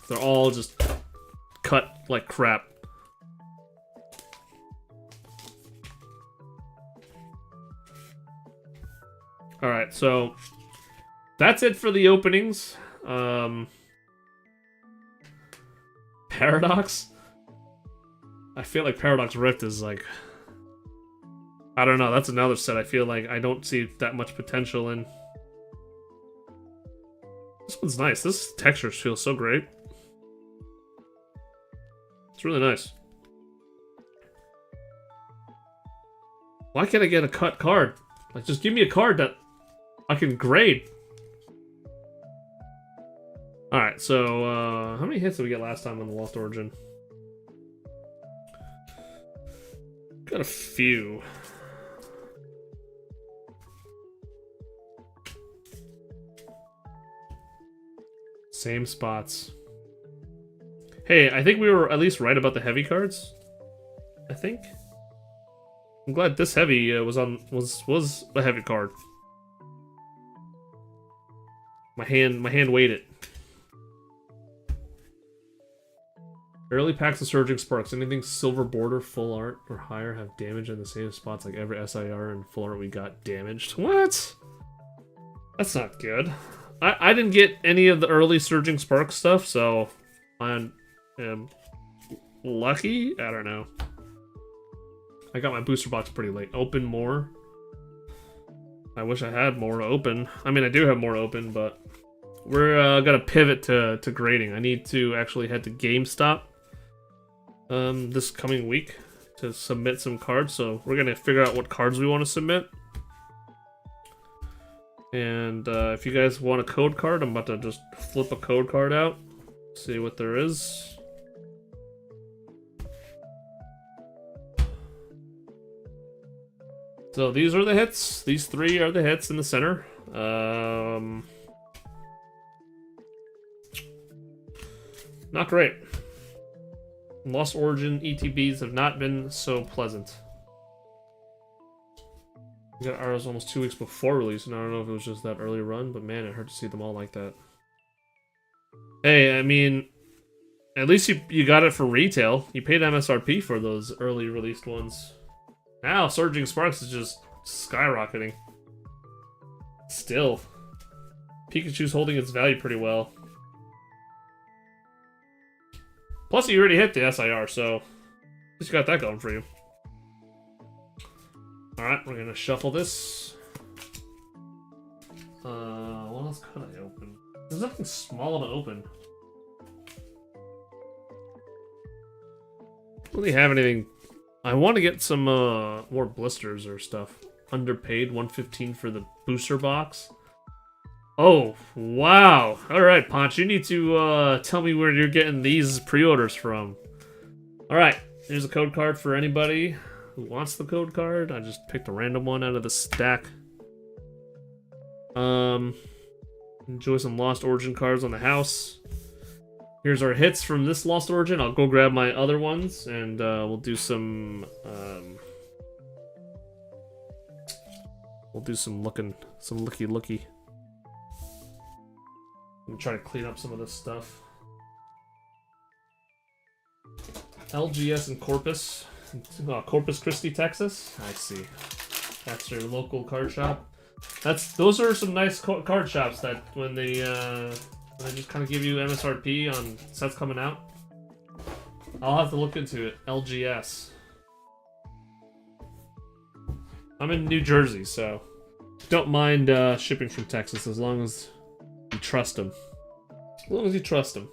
They're all just cut like crap. Alright, so that's it for the openings. Paradox? I feel like Paradox Rift is like... I don't know, that's another set I feel like I don't see that much potential in. This one's nice. This texture feels so great. It's really nice. Why can't I get a cut card? Like, just give me a card that I can grade. Alright, so, how many hits did we get last time on the Lost Origin? Got a few. Same spots. Hey, I think we were at least right about the heavy cards. I think. I'm glad this heavy was a heavy card. My hand weighed it. Early packs of Surging Sparks. Anything silver border, full art, or higher have damage in the same spots like every SIR and full art we got damaged. What? That's not good. I didn't get any of the early Surging Sparks stuff, so I am lucky? I don't know. I got my booster box pretty late. Open more. I wish I had more to open. I mean, I do have more to open, but we're gonna pivot to grading. I need to actually head to GameStop this coming week to submit some cards, so we're gonna figure out what cards we want to submit. And if you guys want a code card, I'm about to just flip a code card out, see what there is. So these are the hits. These three are the hits in the center. Not great. Lost Origin ETBs have not been so pleasant. We got ours almost 2 weeks before release, and I don't know if it was just that early run, but man, it hurt to see them all like that. Hey, I mean, at least you got it for retail. You paid MSRP for those early released ones. Now, Surging Sparks is just skyrocketing. Still. Pikachu's holding its value pretty well. Plus, you already hit the SIR, so at least you got that going for you. Alright, we're gonna shuffle this. What else could I open? There's nothing small to open. Don't really have anything. I want to get some more blisters or stuff. Underpaid, 115 for the booster box. Oh, wow. Alright, Ponch, you need to tell me where you're getting these pre-orders from. Alright, here's a code card for anybody who wants the code card. I just picked a random one out of the stack. Enjoy some Lost Origin cards on the house. Here's our hits from this Lost Origin. I'll go grab my other ones, and we'll do some looky. I'm trying to clean up some of this stuff. LGS and Corpus. Corpus Christi, Texas. I see. That's your local card shop. Those are some nice card shops that when they just kind of give you MSRP on sets coming out. I'll have to look into it. LGS. I'm in New Jersey, so don't mind shipping from Texas as long as you trust them. As long as you trust them.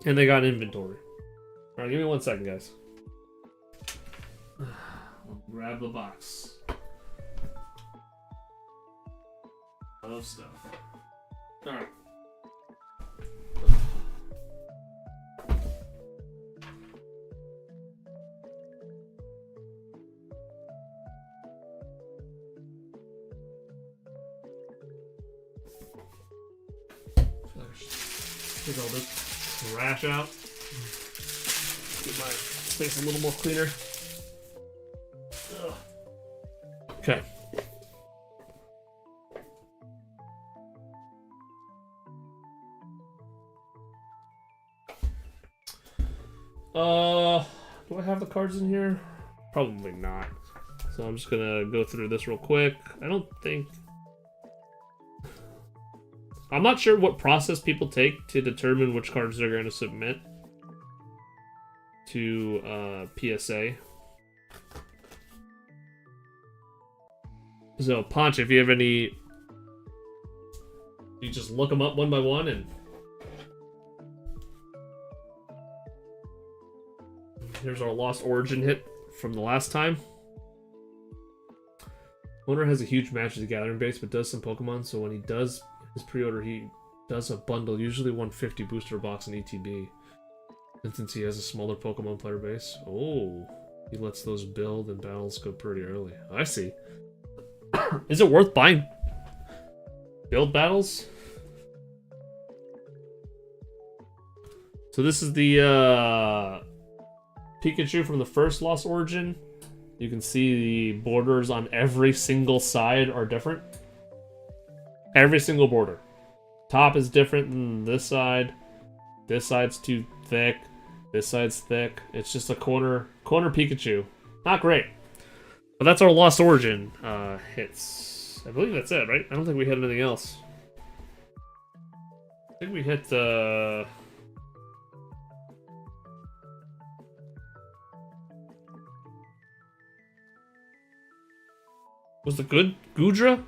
And they got inventory. Alright, give me 1 second, guys. I'll grab the box. I love stuff. Alright. Take all this trash out. Get my space a little more cleaner. Ugh. Okay. Do I have the cards in here? Probably not. So I'm just gonna go through this real quick. I don't think I'm not sure what process people take to determine which cards they're going to submit to PSA. So, Ponch, if you have any... You just look them up one by one and... Here's our Lost Origin hit from the last time. Owner has a huge Magic the Gathering base, but does some Pokemon, so when he does his pre-order, he does a bundle, usually 150 booster box and ETB. And since he has a smaller Pokemon player base, oh, he lets those build and battles go pretty early. I see. Is it worth buying build battles? So this is the Pikachu from the first Lost Origin. You can see the borders on every single side are different. Every single border. Top is different than this side. This side's too thick. This side's thick. It's just a corner Pikachu. Not great. But that's our Lost Origin hits. I believe that's it, right? I don't think we hit anything else. I think we hit was the good Gudra?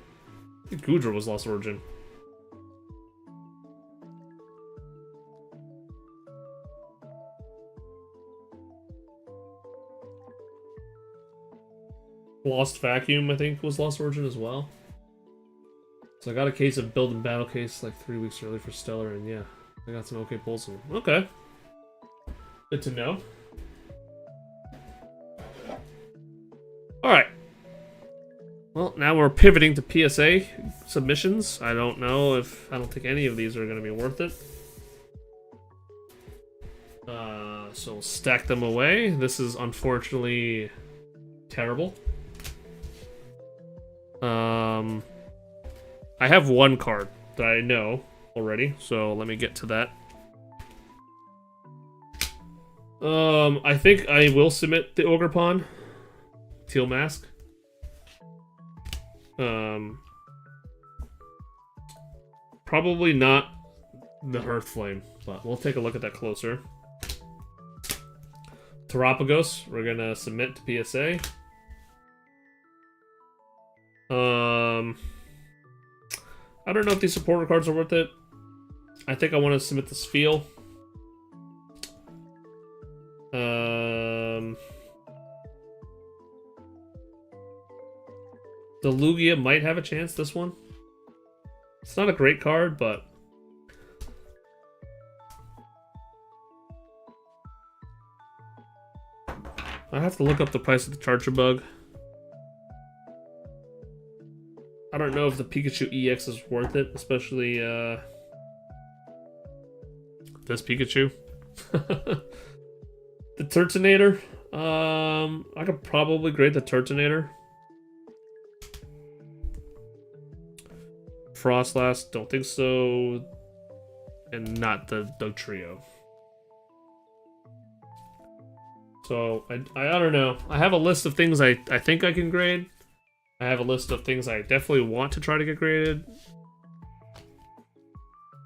I think Gudra was Lost Origin. Lost Vacuum, I think, was Lost Origin as well. So I got a case of Build and Battle case like 3 weeks early for Stellar, and yeah, I got some okay pulls. Okay. Good to know. Alright. Well, now we're pivoting to PSA submissions. I don't think any of these are going to be worth it. So we'll stack them away. This is unfortunately terrible. I have one card that I know already, so let me get to that. I think I will submit the Ogerpon Teal Mask. Probably not the Hearthflame, but we'll take a look at that closer. Terapagos, we're gonna submit to PSA. I don't know if these supporter cards are worth it. I think I want to submit this Feel. The Lugia might have a chance, this one. It's not a great card, but... I have to look up the price of the Charger Bug. I don't know if the Pikachu EX is worth it, especially this Pikachu. The Turtonator. I could probably grade the Turtonator. Frostlass, don't think so. And not the Trio. So, I don't know. I have a list of things I think I can grade. I have a list of things I definitely want to try to get graded.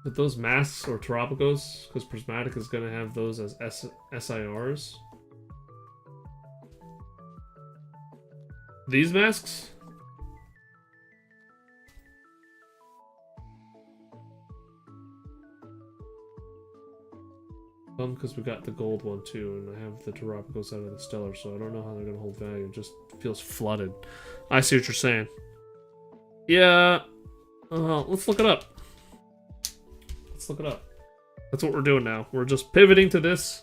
But those masks or Terapagos, because Prismatic is going to have those as SIRs. These masks? Because we got the gold one too, and I have the Terapagos out of the Stellar, so I don't know how they're going to hold value. It just feels flooded. I see what you're saying. Yeah, let's look it up. Let's look it up. That's what we're doing now. We're just pivoting to this.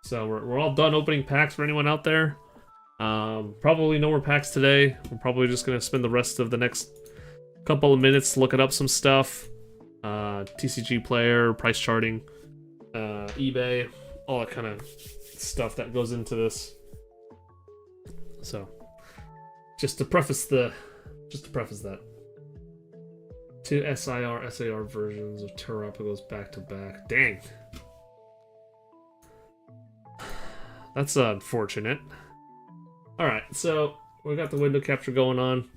So we're all done opening packs for anyone out there. Probably no more packs today. We're probably just going to spend the rest of the next couple of minutes looking up some stuff. TCG player, price charting. eBay, all that kind of stuff that goes into this. So, just to preface that, 2 SAR versions of Terapagos back to back. Dang, that's unfortunate. All right, so we got the window capture going on.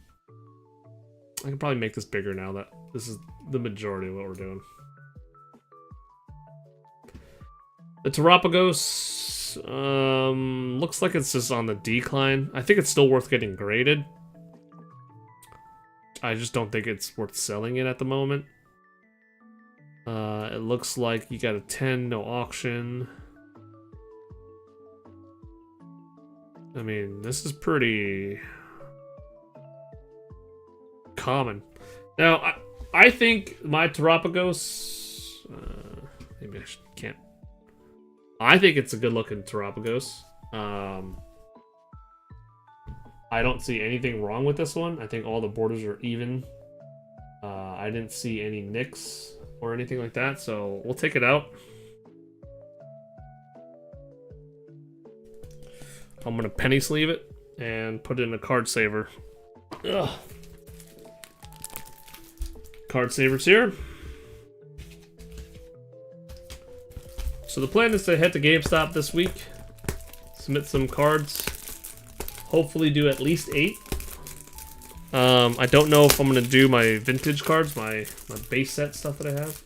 I can probably make this bigger now that this is the majority of what we're doing. The Terapagos, looks like it's just on the decline. I think it's still worth getting graded. I just don't think it's worth selling it at the moment. It looks like you got a 10, no auction. I mean, this is pretty common. Now, I think my Terapagos, maybe I can't. I think it's a good looking Terapagos. I don't see anything wrong with this one. I think all the borders are even. I didn't see any nicks or anything like that, so we'll take it out. I'm gonna penny sleeve it and put it in a card saver. Ugh. Card savers here. So the plan is to head to GameStop this week, submit some cards, hopefully do at least 8. I don't know if I'm gonna do my vintage cards, my base set stuff that I have.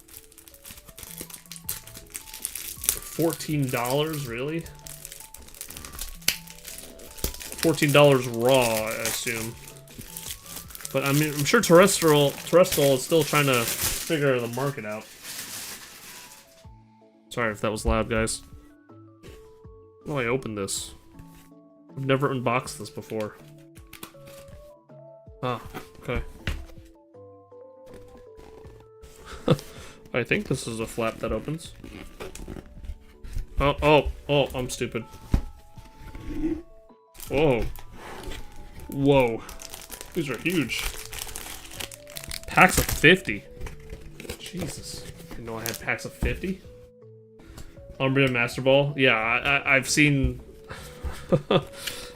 $14, really? $14 raw, I assume. But I mean, I'm sure Terrestrial is still trying to figure the market out. Sorry if that was loud, guys. Oh, I opened this. I've never unboxed this before. Ah, okay. I think this is a flap that opens. Oh, I'm stupid. Whoa. Whoa. These are huge. Packs of 50. Jesus. I didn't know I had packs of 50. Umbreon Master Ball. Yeah, I've seen...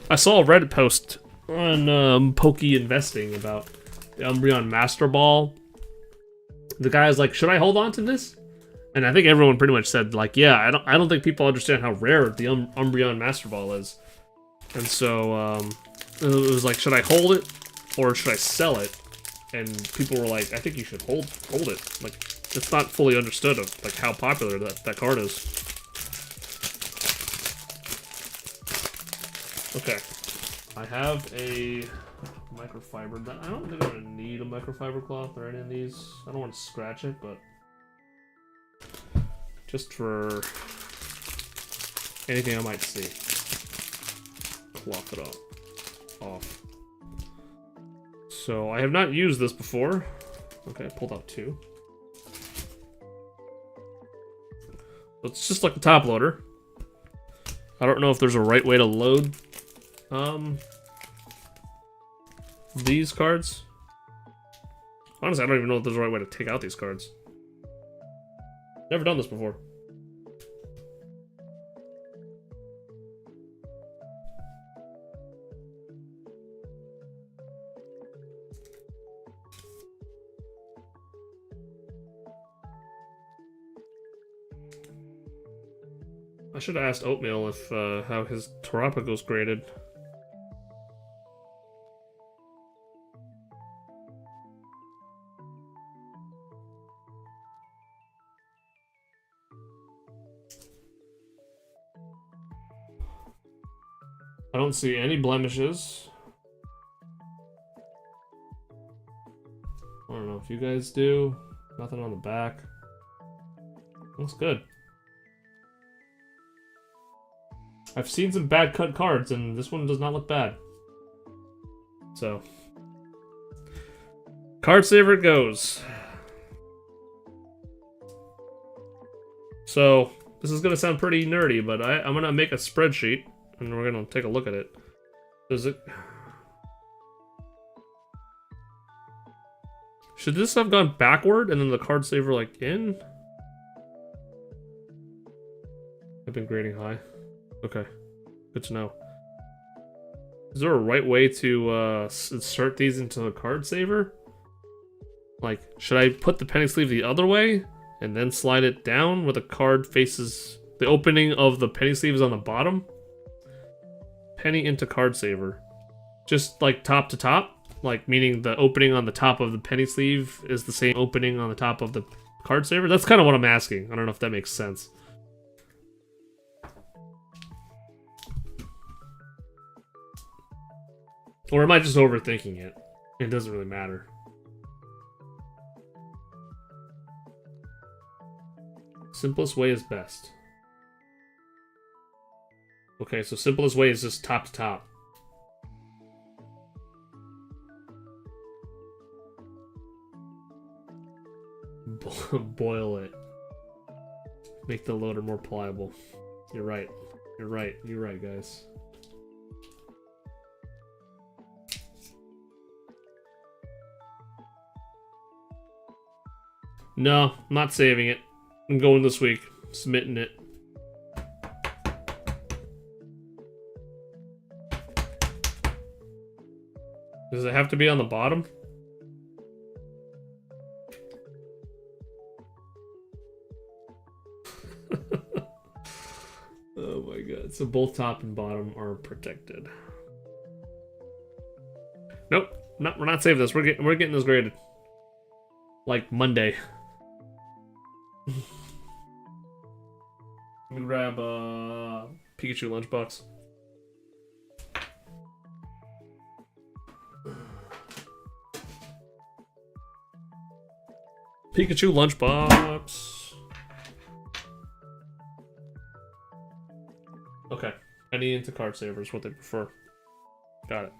I saw a Reddit post on Pokey Investing about the Umbreon Master Ball. The guy's like, should I hold on to this? And I think everyone pretty much said, like, yeah, I don't think people understand how rare the Umbreon Master Ball is. And so, it was like, should I hold it or should I sell it? And people were like, I think you should hold it. Like, it's not fully understood of like how popular that card is. Okay, I have a microfiber. I don't think I'm gonna need a microfiber cloth or any of these. I don't want to scratch it, but just for anything I might see. Cloth it off. So I have not used this before. Okay, I pulled out 2. So it's just like the top loader. I don't know if there's a right way to load these cards. Honestly, I don't even know if there's a right way to take out these cards. Never done this before. I should have asked Oatmeal if how his Terapagos graded. I don't see any blemishes. I don't know if you guys do. Nothing on the back. Looks good. I've seen some bad cut cards, and this one does not look bad. So, card saver it goes. So, this is going to sound pretty nerdy, but I'm going to make a spreadsheet, and we're going to take a look at it. Does it... Should this have gone backward, and then the card saver, like, in? I've been grading high. Okay, good to know. Is there a right way to insert these into the card saver? Like, should I put the penny sleeve the other way and then slide it down where the card faces the opening of the penny sleeve is on the bottom? Penny into card saver. Just like top to top? Like, meaning the opening on the top of the penny sleeve is the same opening on the top of the card saver? That's kind of what I'm asking. I don't know if that makes sense. Or am I just overthinking it? It doesn't really matter. Simplest way is best. Okay, so simplest way is just top to top. Boil it. Make the loader more pliable. You're right. You're right. You're right, guys. No, I'm not saving it. I'm going this week. Submitting it. Does it have to be on the bottom? Oh my god. So both top and bottom are protected. Nope. No, we're not saving this. We're getting this graded. Like Monday. Let me grab a Pikachu lunchbox. Pikachu lunchbox. Okay. Any into card savers, what they prefer. Got it.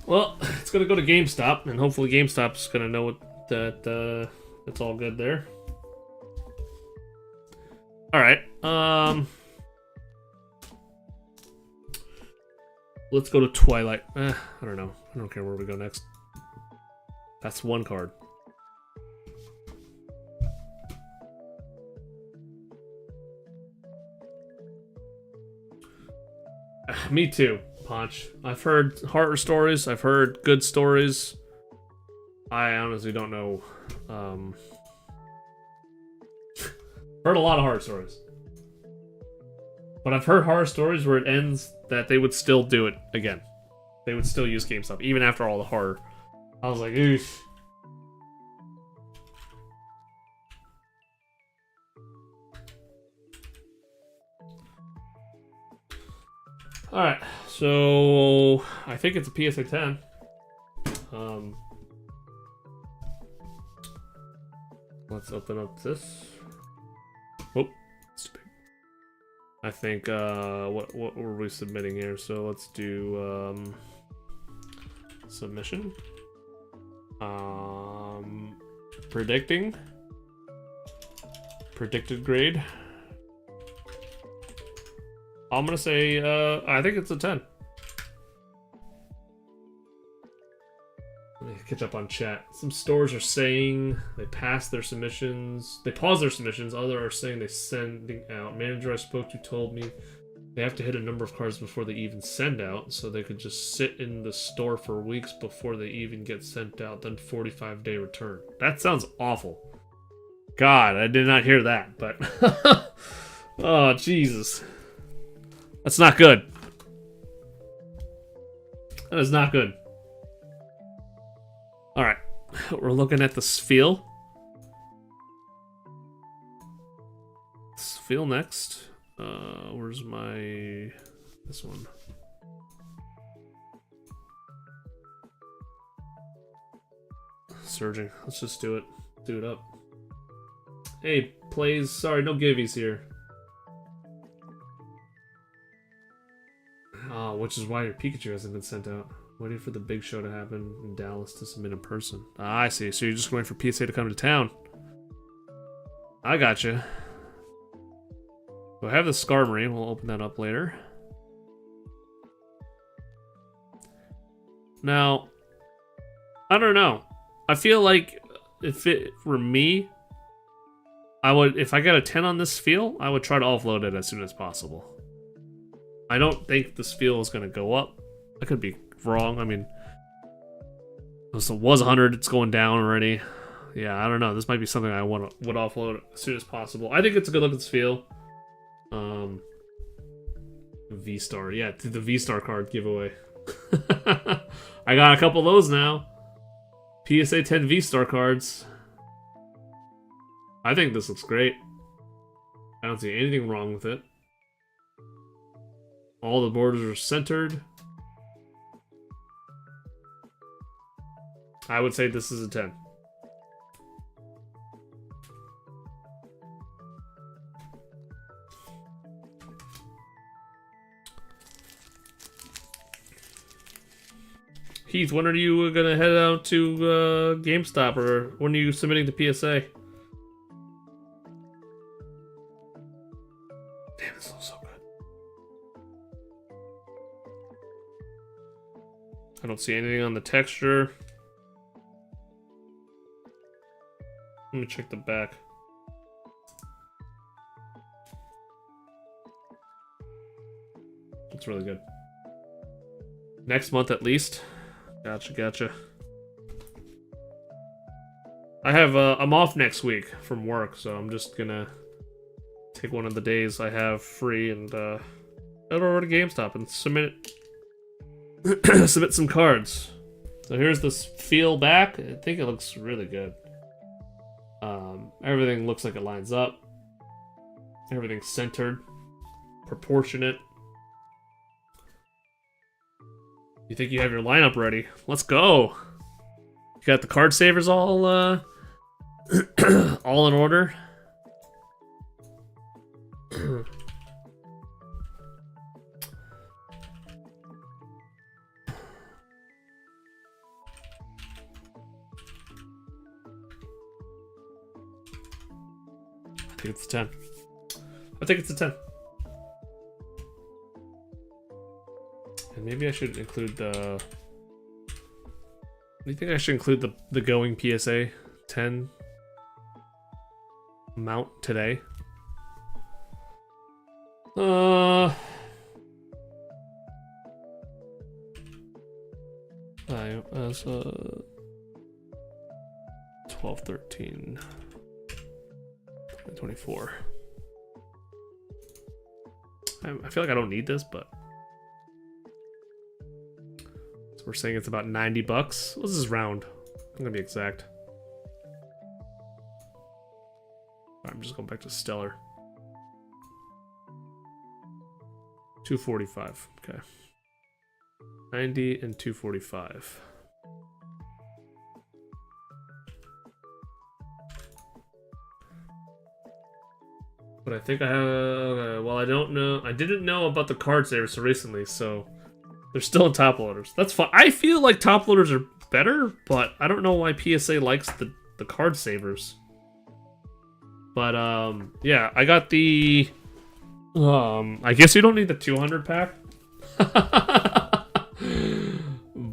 Well, it's gonna go to GameStop, and hopefully GameStop's gonna know that it's all good there. All right. Let's go to Twilight. I don't know. I don't care where we go next. That's one card. Me too, Ponch. I've heard horror stories. I've heard good stories. I honestly don't know. Heard a lot of horror stories. But I've heard horror stories where it ends that they would still do it again. They would still use GameStop, even after all the horror. I was like, oof. Alright, so I think it's a PSA 10. Let's open up this. Oh, stupid. I think what were we submitting here? So let's do submission. Predicted grade. I'm gonna say I think it's a 10. Let me catch up on chat. Some stores are saying they passed their submissions. They paused their submissions. Others are saying they sending out. Manager I spoke to told me they have to hit a number of cards before they even send out, so they could just sit in the store for weeks before they even get sent out, then 45-day return. That sounds awful. God, I did not hear that, but oh Jesus. That's not good. That is not good. Alright. We're looking at the Spheal. Spheal next. Where's my... this one. Surging. Let's just do it. Do it up. Hey, plays. Sorry, no giveies here. Which is why your Pikachu hasn't been sent out. Waiting for the big show to happen in Dallas to submit in person. Ah, I see. So you're just waiting for PSA to come to town. I gotcha. So I have the Skarmory. We'll open that up later. Now, I don't know. I feel like if it were me, I would, if I got a 10 on this Spheal, I would try to offload it as soon as possible. I don't think the Spheal is going to go up. I could be wrong. I mean, it was 100. It's going down already. Yeah, I don't know. This might be something I would offload as soon as possible. I think it's a good look at Spheal. V-Star. Yeah, the V-Star card giveaway. I got a couple of those now. PSA 10 V-Star cards. I think this looks great. I don't see anything wrong with it. All the borders are centered. I would say this is a 10. Heath, when are you gonna head out to GameStop, or when are you submitting to PSA? Damn, this looks so good. I don't see anything on the texture. Let me check the back. It's really good. Next month at least. Gotcha. I have, I'm off next week from work, so I'm just gonna take one of the days I have free and, head over to GameStop and submit some cards. So here's this feel back. I think it looks really good. Everything looks like it lines up. Everything's centered, proportionate. You think you have your lineup ready? Let's go. You got the card savers all all in order. I think it's a 10. I think it's a 10. And maybe I should include the... Do you think I should include the going PSA 10 amount today? As 12/13 2024. I feel like I don't need this, but so we're saying it's about 90 bucks. What's this round? I'm gonna be exact. I'm just going back to Stellar. 245. Okay. 90 and 245. But I think I have... well, I don't know. I didn't know about the card savers so recently, so they're still in top loaders. That's fine. I feel like top loaders are better, but I don't know why PSA likes the card savers. But, yeah, I got the... I guess you don't need the 200 pack.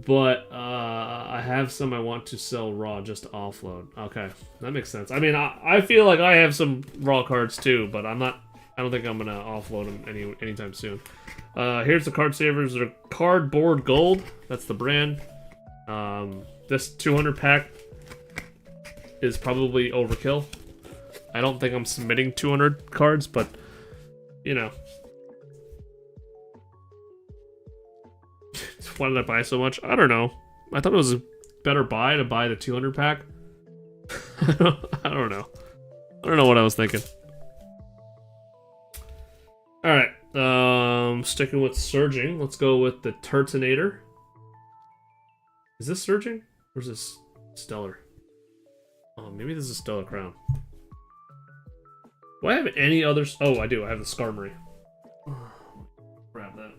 But, I have some I want to sell raw just to offload. Okay, that makes sense. I mean, I feel like I have some raw cards too, but I don't think I'm gonna offload them anytime soon. Here's the card savers. They're Cardboard Gold. That's the brand. This 200 pack is probably overkill. I don't think I'm submitting 200 cards, but, you know. Why did I buy so much? I don't know. I thought it was a better buy to buy the 200 pack. I don't know. I don't know what I was thinking. Alright. Sticking with Surging. Let's go with the Turtonator. Is this Surging? Or is this Stellar? Oh, maybe this is Stellar Crown. Do I have any others? Oh, I do. I have the Skarmory. Grab that.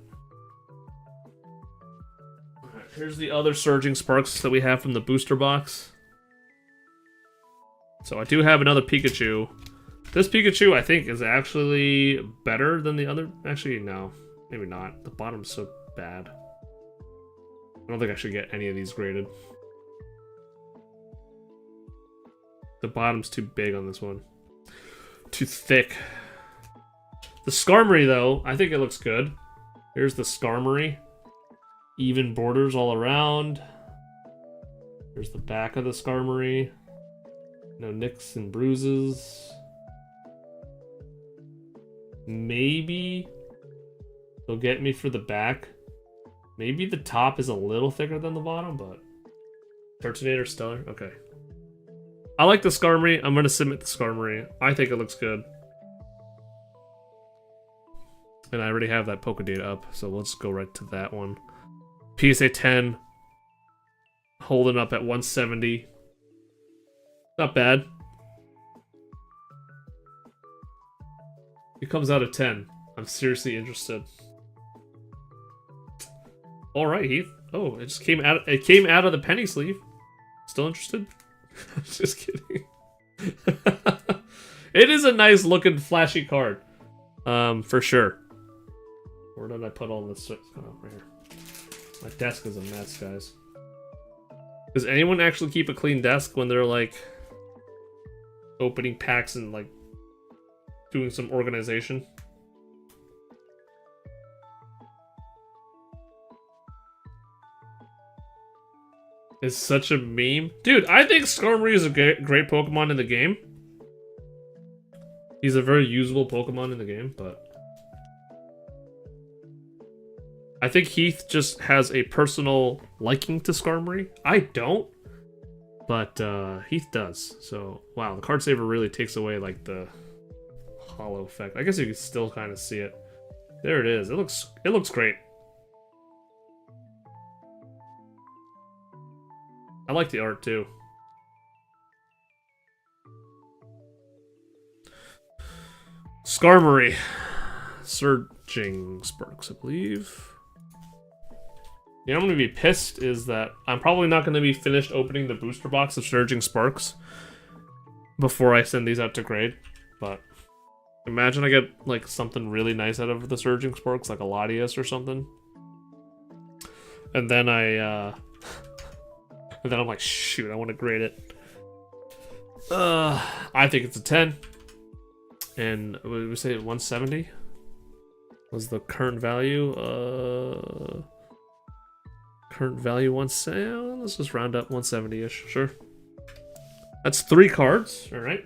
Alright, here's the other Surging Sparks that we have from the booster box. So I do have another Pikachu. This Pikachu, I think, is actually better than the other. Actually, no. Maybe not. The bottom's so bad. I don't think I should get any of these graded. The bottom's too big on this one. Too thick. The Skarmory, though, I think it looks good. Here's the Skarmory. Even borders all around. Here's the back of the Skarmory. No nicks and bruises. Maybe They'll get me for the back. Maybe the top is a little thicker than the bottom, but... Turtonator Stellar? Okay. I like the Skarmory. I'm going to submit the Skarmory. I think it looks good. And I already have that Poké Data up, so let's go right to that one. PSA 10. Holding up at 170. Not bad. It comes out of 10. I'm seriously interested. All right, Heath. Oh, it just came out. It came out of the penny sleeve. Still interested? Just kidding. It is a nice looking, flashy card, for sure. Where did I put all this stuff? Oh, right here. My desk is a mess, guys. Does anyone actually keep a clean desk when they're like opening packs and like doing some organization? It's such a meme. Dude, I think Skarmory is a great Pokemon in the game. He's a very usable Pokemon in the game, but... I think Heath just has a personal liking to Skarmory. I don't, but Heath does. So, wow, the card saver really takes away like the hollow effect. I guess you can still kind of see it. There it is. It looks great. I like the art too. Skarmory. Surging Sparks, I believe. You know, I'm going to be pissed is that I'm probably not going to be finished opening the booster box of Surging Sparks before I send these out to grade. But imagine I get like something really nice out of the Surging Sparks, like a Latias or something. And then and then I'm like, shoot, I want to grade it. I think it's a 10. And what did we say, 170? Was the current value? Current value let's just round up 170-ish, sure. That's 3 cards, alright.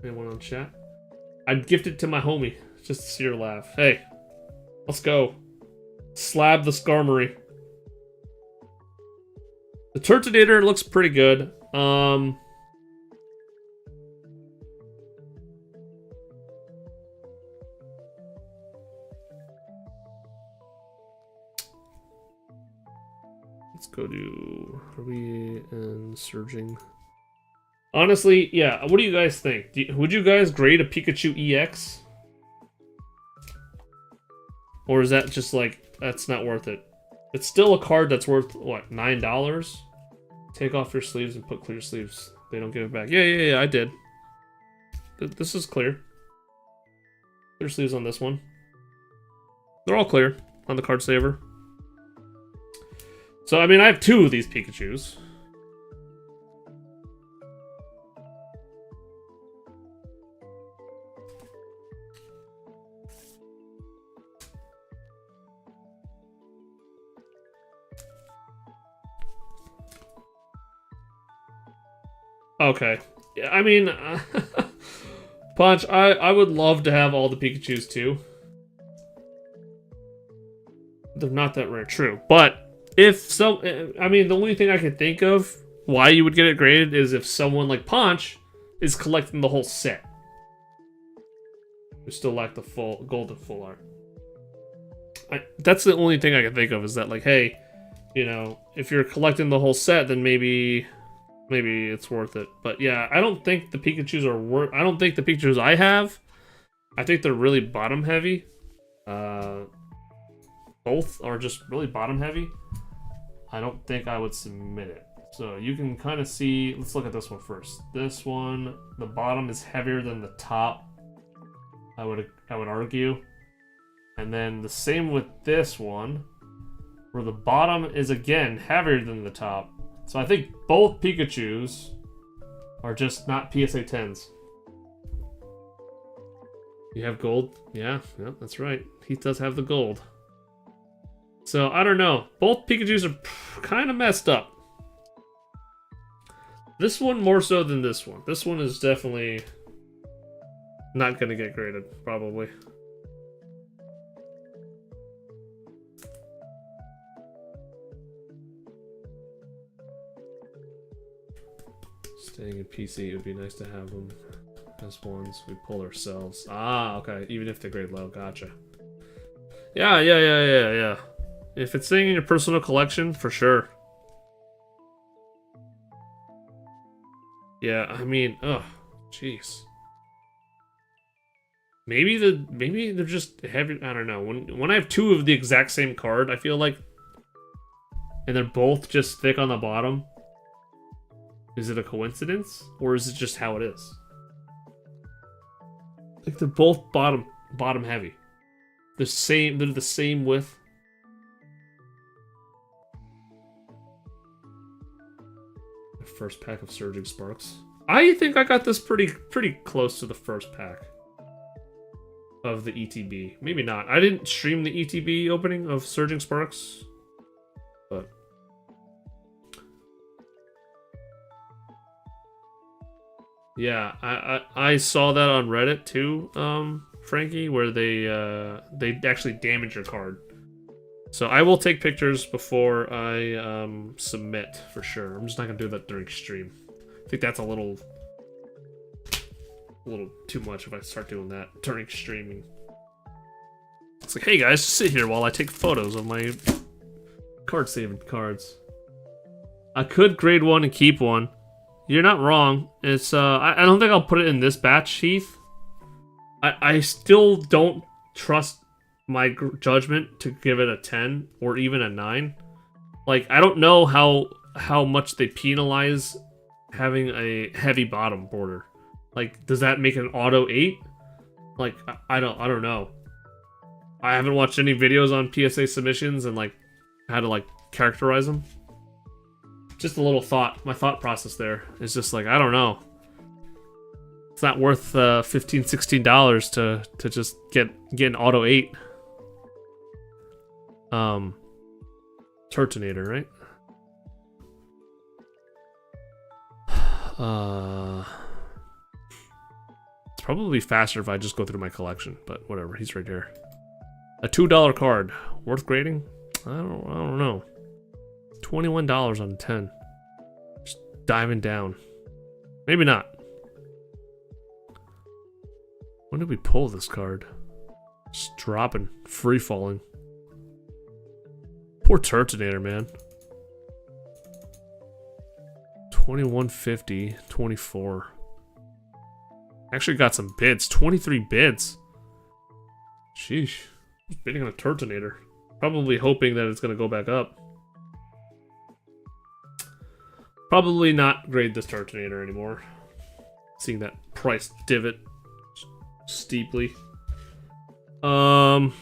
Anyone on chat? I'd gift it to my homie, just to see her laugh. Hey, let's go. Slab the Skarmory. The Turtonator looks pretty good. Let's go to... Are we in Surging? Honestly, yeah, what do you guys think? Would you guys grade a Pikachu EX? Or is that just like, that's not worth it? It's still a card that's worth, what, $9? Take off your sleeves and put clear sleeves. They don't give it back. Yeah, I did. This is clear. Clear sleeves on this one. They're all clear on the card saver. So, I mean, I have 2 of these Pikachus. Okay. Yeah, I mean, Punch, I would love to have all the Pikachus too. They're not that rare, true. But if so, I mean, the only thing I can think of why you would get it graded is if someone like Punch is collecting the whole set. We still lack the full golden full art. That's the only thing I can think of is that, like, hey, you know, if you're collecting the whole set, then maybe it's worth it. But yeah, I don't think the Pikachus are worth. I don't think the Pikachus I have. I think they're really bottom heavy. Both are just really bottom heavy. I don't think I would submit it. So you can kind of see. Let's look at this one first. This one, the bottom is heavier than the top. I would argue. And then the same with this one, where the bottom is again heavier than the top. So I think both Pikachus are just not PSA 10s. You have gold? Yeah, that's right. He does have the gold. So, I don't know. Both Pikachus are kind of messed up. This one more so than this one. This one is definitely not going to get graded, probably. Staying in PC, it would be nice to have them as ones we pull ourselves. Ah, okay. Even if they grade low, gotcha. Yeah. If it's staying in your personal collection, for sure. Yeah, I mean, ugh, jeez. Maybe they're just heavy. I don't know. When I have two of the exact same card, I feel like, and they're both just thick on the bottom. Is it a coincidence, or is it just how it is? Like they're both bottom heavy. They're the same width. The first pack of Surging Sparks. I think I got this pretty close to the first pack of the ETB. Maybe not. I didn't stream the ETB opening of Surging Sparks, but yeah, I saw that on Reddit too, Frankie, where they actually damage your card. So I will take pictures before I submit for sure. I'm just not gonna do that during stream. I think that's a little too much if I start doing that during streaming. It's like, hey guys, sit here while I take photos of my card saving cards. I could grade one and keep one. You're not wrong. It's I don't think I'll put it in this batch, Heath. I still don't trust my judgment to give it a 10 or even a 9. Like, I don't know how much they penalize having a heavy bottom border. Like, does that make an auto 8? Like, I don't know. I haven't watched any videos on PSA submissions and like how to like characterize them. Just a little thought. My thought process there is just like, I don't know. It's not worth $15, $16 to just get an auto 8. Turtonator, right? It's probably faster if I just go through my collection, but whatever. He's right here. A $2 card, worth grading? I don't know. $21 on 10. Just diving down. Maybe not. When did we pull this card? Just dropping, free falling. Poor Turtonator, man. 2150, 24. Actually got some bids. 23 bids. Sheesh. Bidding on a Turtonator. Probably hoping that it's going to go back up. Probably not grade this Turtonator anymore. Seeing that price divot steeply. Okay.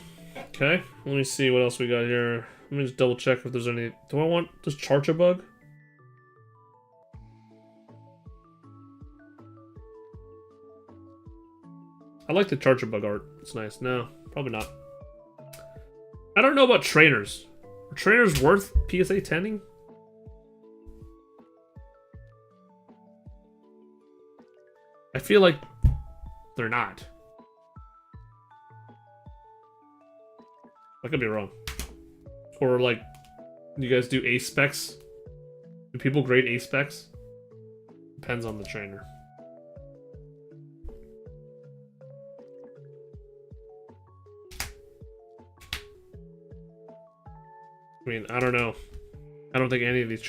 Let me see what else we got here. Let me just double check if there's any. Do I want this Charchabug? I like the Charchabug art. It's nice. No, probably not. I don't know about trainers. Are trainers worth PSA 10ing? I feel like they're not. I could be wrong. Or like, you guys do ace specs? Do people grade ace specs? Depends on the trainer. I mean, I don't know. I don't think any of these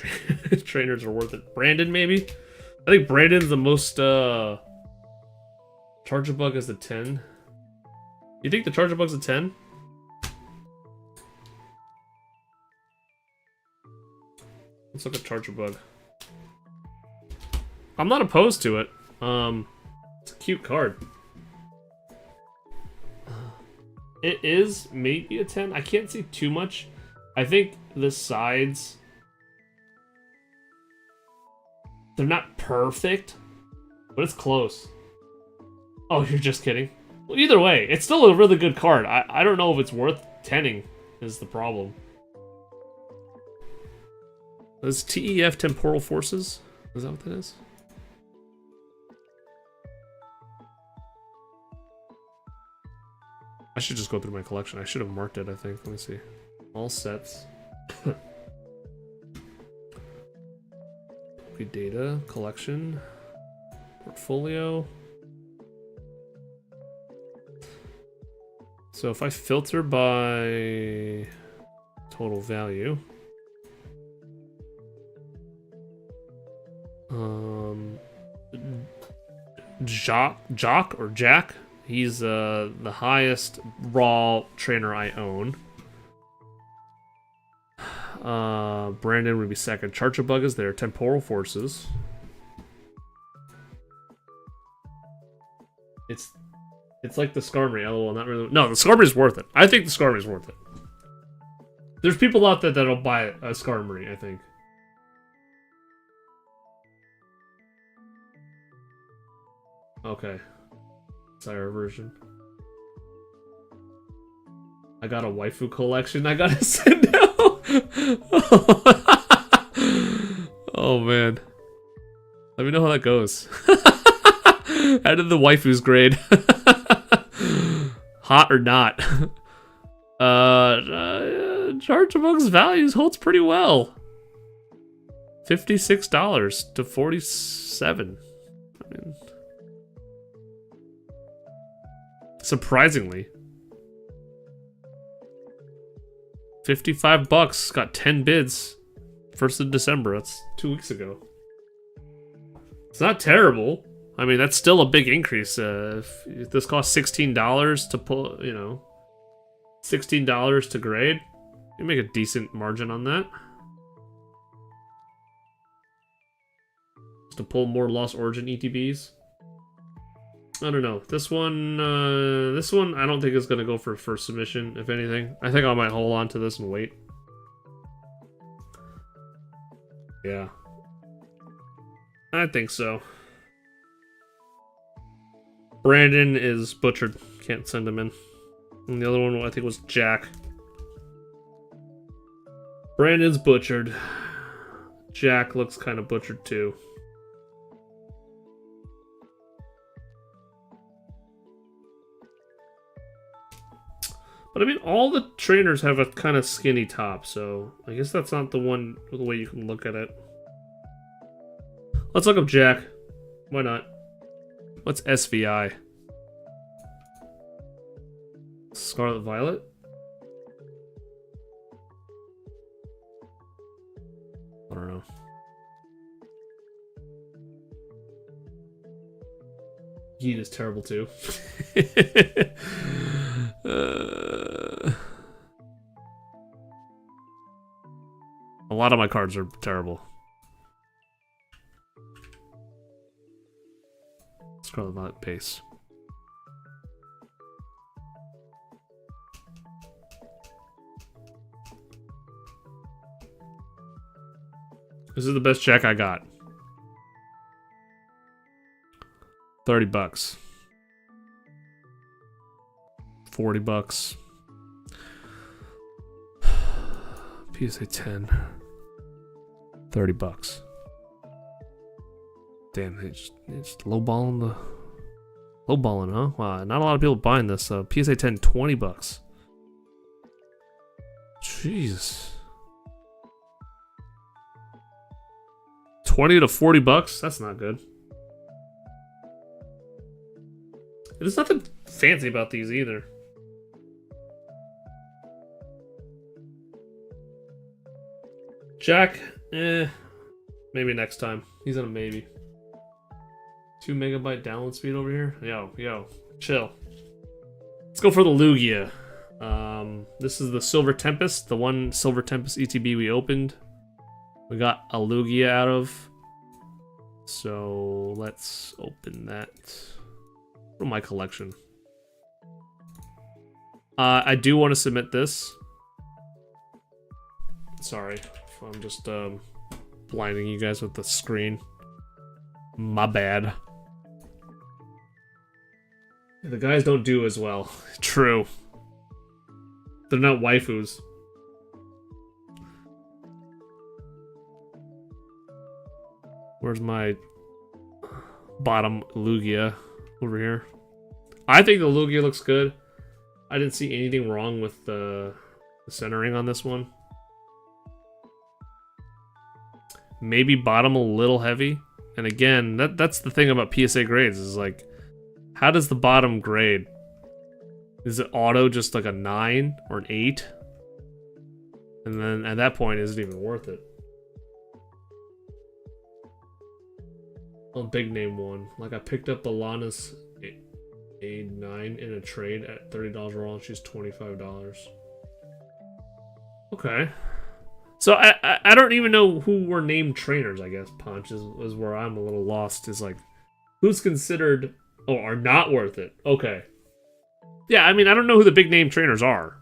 trainers are worth it. Brandon, maybe? I think Brandon's the most, Charchabug is a 10. You think the Charchabug's a 10? Let's look at Charchabug. I'm not opposed to it. It's a cute card. It is maybe a 10. I can't see too much. I think the sides, they're not perfect, but it's close. Oh, you're just kidding. Well, either way, it's still a really good card. I don't know if it's worth 10ing is the problem. Is TEF Temporal Forces? Is that what that is? I should just go through my collection. I should have marked it, I think. Let me see. All sets. Okay, data, collection, portfolio. So if I filter by total value, Jock or Jack, he's the highest raw trainer I own. Brandon would be second. Charchabug is there. Temporal Forces. It's like the Skarmory. LOL, not really. No, the Skarmory's worth it. I think the Skarmory's worth it. There's people out there that'll buy a Skarmory, I think. Okay. Sire version. I got a waifu collection I gotta send out. Oh man. Let me know how that goes. How did the waifus grade? Hot or not? Chargebug's values holds pretty well. $56 to $47. I mean, surprisingly. $55, got 10 bids. 1st of December, that's 2 weeks ago. It's not terrible. I mean, that's still a big increase. If this costs $16 to pull, you know, $16 to grade, you make a decent margin on that. Just to pull more Lost Origin ETBs. I don't know. This one I don't think is gonna go for first submission. If anything, I think I might hold on to this and wait. Yeah, I think so. Brandon is butchered. Can't send him in. And the other one I think was Jack. Brandon's butchered. Jack looks kind of butchered too. But I mean, all the trainers have a kind of skinny top, so I guess that's not the way you can look at it. Let's look up Jack. Why not? What's SVI? Scarlet Violet? I don't know. Yeet is terrible too. A lot of my cards are terrible. Scarlet Violet base. This is the best check I got. $30. $40. PSA 10. $30. Damn, it's lowballing the lowballing, huh? Wow, not a lot of people buying this. PSA 10, $20. Jeez. 20 to $40? That's not good. There's nothing fancy about these either. Jack, maybe next time. He's on a maybe. 2 megabyte download speed over here. Yo, chill. Let's go for the Lugia. This is the Silver Tempest, the one Silver Tempest ETB we opened. We got a Lugia out of. So let's open that from my collection. I do want to submit this. Sorry if I'm just blinding you guys with the screen. My bad. The guys don't do as well. True. They're not waifus. Where's my bottom Lugia? Over here. I think the Lugia looks good. I didn't see anything wrong with the centering on this one. Maybe bottom a little heavy. And again, that's the thing about PSA grades is like, how does the bottom grade? Is it auto just like a 9 or an 8? And then at that point, is it even worth it? A big name one. Like I picked up Alana's A9 in a trade at $30 raw and she's $25. Okay. So I don't even know who were named trainers, I guess. Punch is where I'm a little lost. Is like, who's considered, are not worth it. Okay. Yeah, I mean, I don't know who the big name trainers are.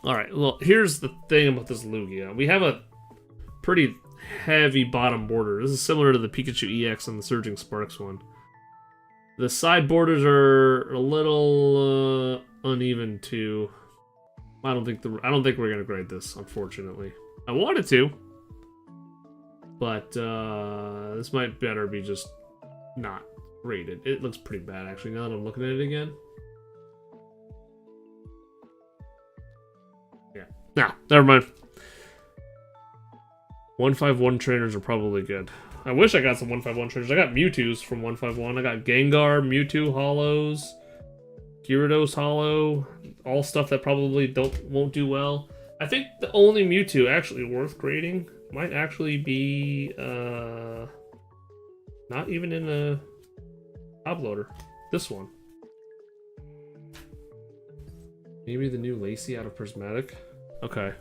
Alright, well, here's the thing about this Lugia. We have a pretty heavy bottom border. This is similar to the Pikachu EX and the Surging Sparks one. The side borders are a little uneven too. I don't think we're gonna grade this, unfortunately. I wanted to, but this might better be just not graded. It looks pretty bad, actually. Now that I'm looking at it again. Yeah. Nah, never mind. 151 trainers are probably good. I wish I got some 151 trainers. I got Mewtwo's from 151. I got Gengar, Mewtwo Hollows, Gyarados Hollow, all stuff that probably won't do well. I think the only Mewtwo actually worth grading might actually be not even in a top loader. This one. Maybe the new Lacey out of Prismatic. Okay.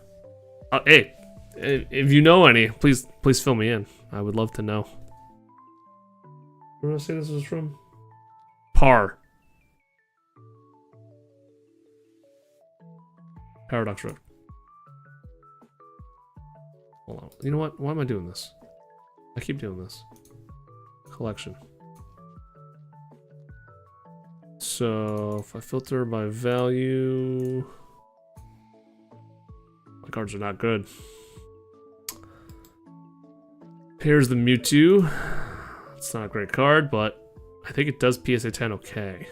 Hey, if you know any, please fill me in. I would love to know. Where did I say this was from? Par. Paradox Road. Hold on. You know what? Why am I doing this? I keep doing this. Collection. So, if I filter by value... My cards are not good. Here's the Mewtwo. It's not a great card, but I think it does PSA 10 okay.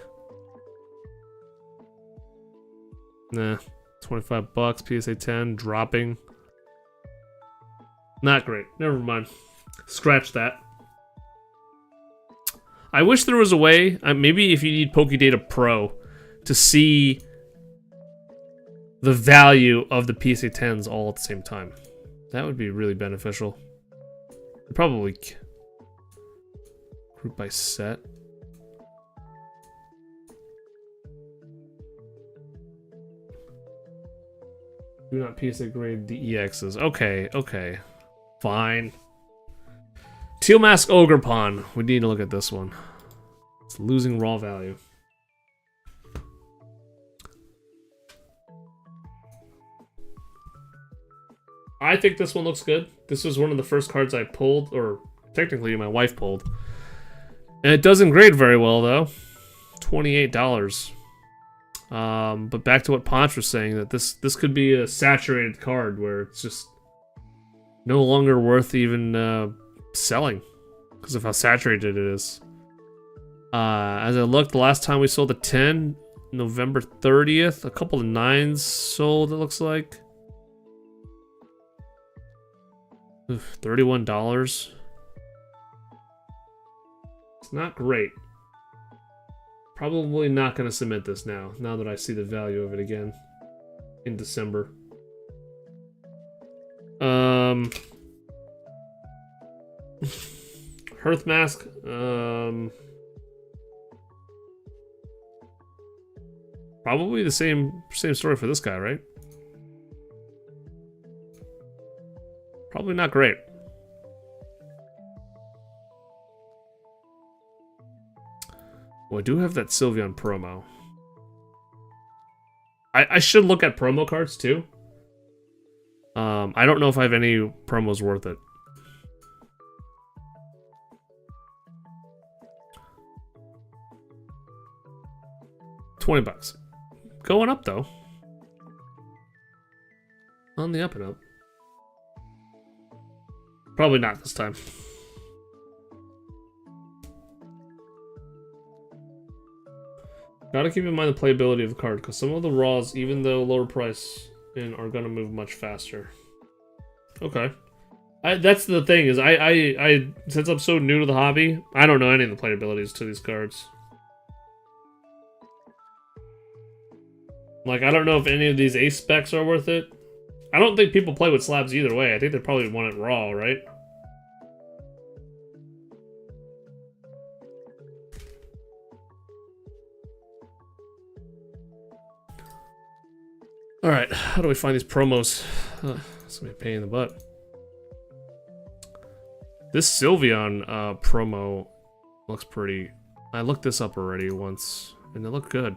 Nah. 25 bucks, PSA 10, dropping. Not great. Never mind. Scratch that. I wish there was a way, maybe if you need Pokédata Pro, to see the value of the PSA 10s all at the same time. That would be really beneficial. Probably group by set. Do not PSA grade the EXs. Okay, okay. Fine. Teal Mask Ogerpon. We need to look at this one. It's losing raw value. I think this one looks good. This was one of the first cards I pulled, or technically my wife pulled. And it doesn't grade very well, though. $28. But back to what Ponch was saying, that this could be a saturated card where it's just no longer worth even selling because of how saturated it is. As I looked, the last time we sold a 10, November 30th, a couple of 9s sold, it looks like. $31. It's not great. Probably not going to submit this now that I see the value of it again in December. Hearth Mask. Probably the same story for this guy, right? Probably not great. Well, I do have that Sylveon promo. I should look at promo cards too. I don't know if I have any promos worth it. $20. Going up though. On the up and up. Probably not this time. Gotta keep in mind the playability of the card, because some of the raws, even though lower price, are gonna move much faster. Okay. That's the thing is I since I'm so new to the hobby, I don't know any of the playabilities to these cards. Like, I don't know if any of these ace specs are worth it. I don't think people play with slabs either way. I think they probably want it raw, right? Alright, how do we find these promos? It's gonna be a pain in the butt. This Sylveon promo looks pretty... I looked this up already once, and it looked good.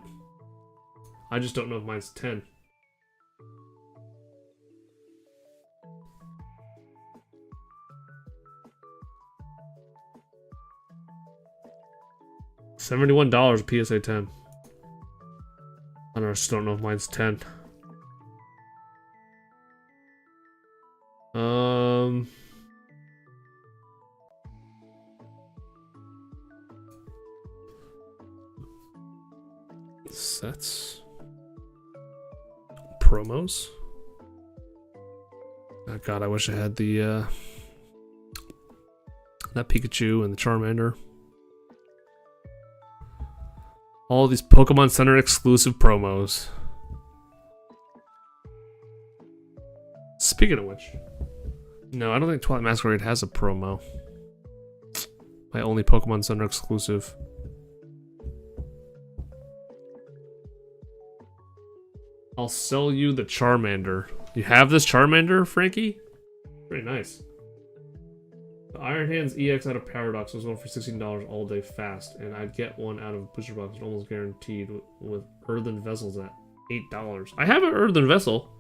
I just don't know if mine's 10. $71 PSA 10. I just don't know if mine's 10. Sets. Promos. Oh god, I wish I had the that Pikachu and the Charmander. All these Pokemon Center exclusive promos. Speaking of which, no, I don't think Twilight Masquerade has a promo. My only Pokemon Center exclusive. I'll sell you the Charmander. You have this Charmander, Frankie? Pretty nice. The Iron Hands EX out of Paradox was one for $16 all day fast, and I'd get one out of Booster Box almost guaranteed with Earthen Vessels at $8. I have an Earthen Vessel.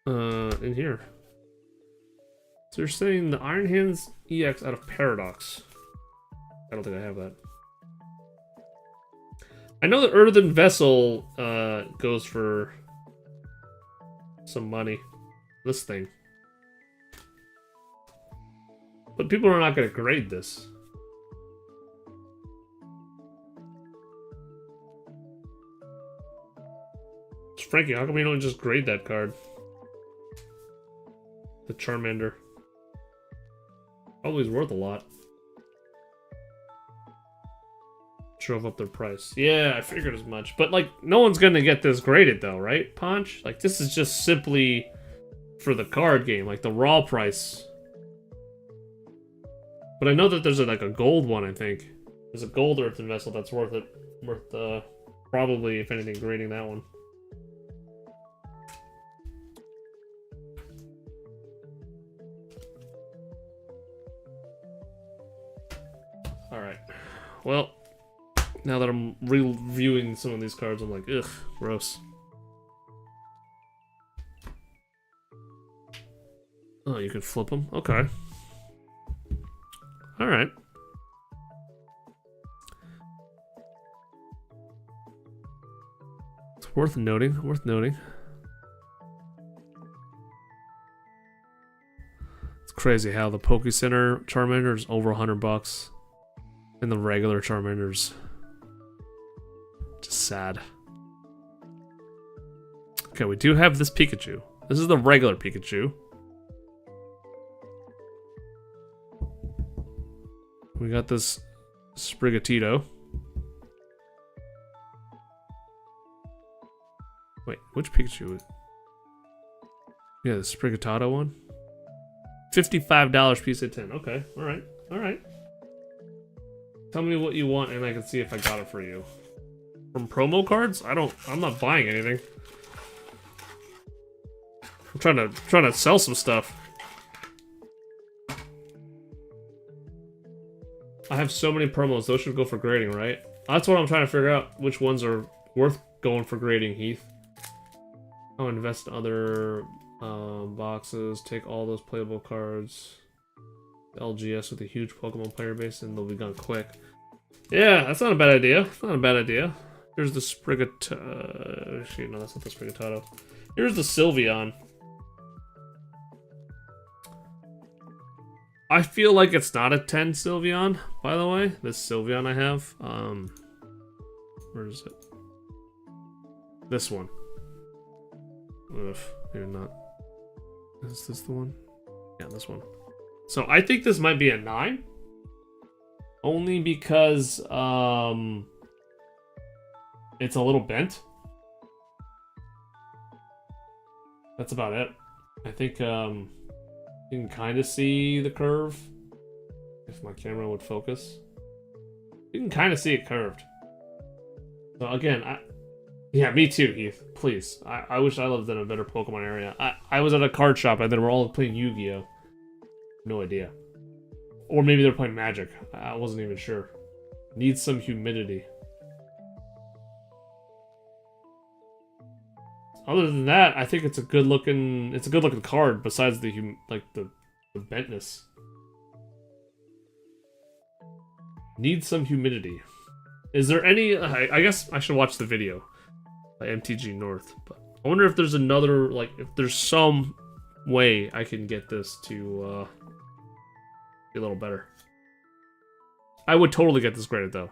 In here. So you're saying the Iron Hands EX out of Paradox. I don't think I have that. I know the Earthen Vessel goes for some money. This thing. But people are not going to grade this. Frankie, how come you don't just grade that card? The Charmander. Probably is worth a lot. Drove up their price. Yeah, I figured as much. But, like, no one's gonna get this graded, though, right, Ponch? Like, this is just simply for the card game. Like, the raw price. But I know that there's, like, a gold one, I think. There's a gold Earthen Vessel that's worth it. Worth, probably, if anything, grading that one. Alright. Well... Now that I'm reviewing some of these cards, I'm like, ugh, gross. Oh, you can flip them? Okay. Alright. It's worth noting, worth noting. It's crazy how the Poke Center Charmander is over $100 and the regular Charmander's just sad. Okay, we do have this Pikachu. This is the regular Pikachu. We got this Sprigatito. Wait, which Pikachu? Yeah, the Sprigatito one. $55 PSA 10. Okay, alright, alright. Tell me what you want and I can see if I got it for you. From promo cards? I'm not buying anything. I'm trying to sell some stuff. I have so many promos, those should go for grading, right? That's what I'm trying to figure out, which ones are worth going for grading, Heath. I'll invest in other boxes, take all those playable cards. LGS with a huge Pokemon player base, and they'll be gone quick. Yeah, that's not a bad idea. That's not a bad idea. Here's the Sprigatito. Actually, no, that's not the Sprigatito. Here's the Sylveon. I feel like it's not a 10 Sylveon, by the way. This Sylveon I have. Where is it? This one. Ugh, maybe not. Is this the one? Yeah, this one. So I think this might be a 9. Only because it's a little bent. That's about it. I think you can kind of see the curve. If my camera would focus. You can kind of see it curved. So again, yeah, me too, Heath. Please. I wish I lived in a better Pokemon area. I was at a card shop and then we're all playing Yu-Gi-Oh! No idea. Or maybe they're playing Magic. I wasn't even sure. Needs some humidity. Other than that, I think it's a good looking card besides the the bentness. Needs some humidity. Is there any I guess I should watch the video by MTG North, but I wonder if there's another, like, if there's some way I can get this to be a little better. I would totally get this graded though.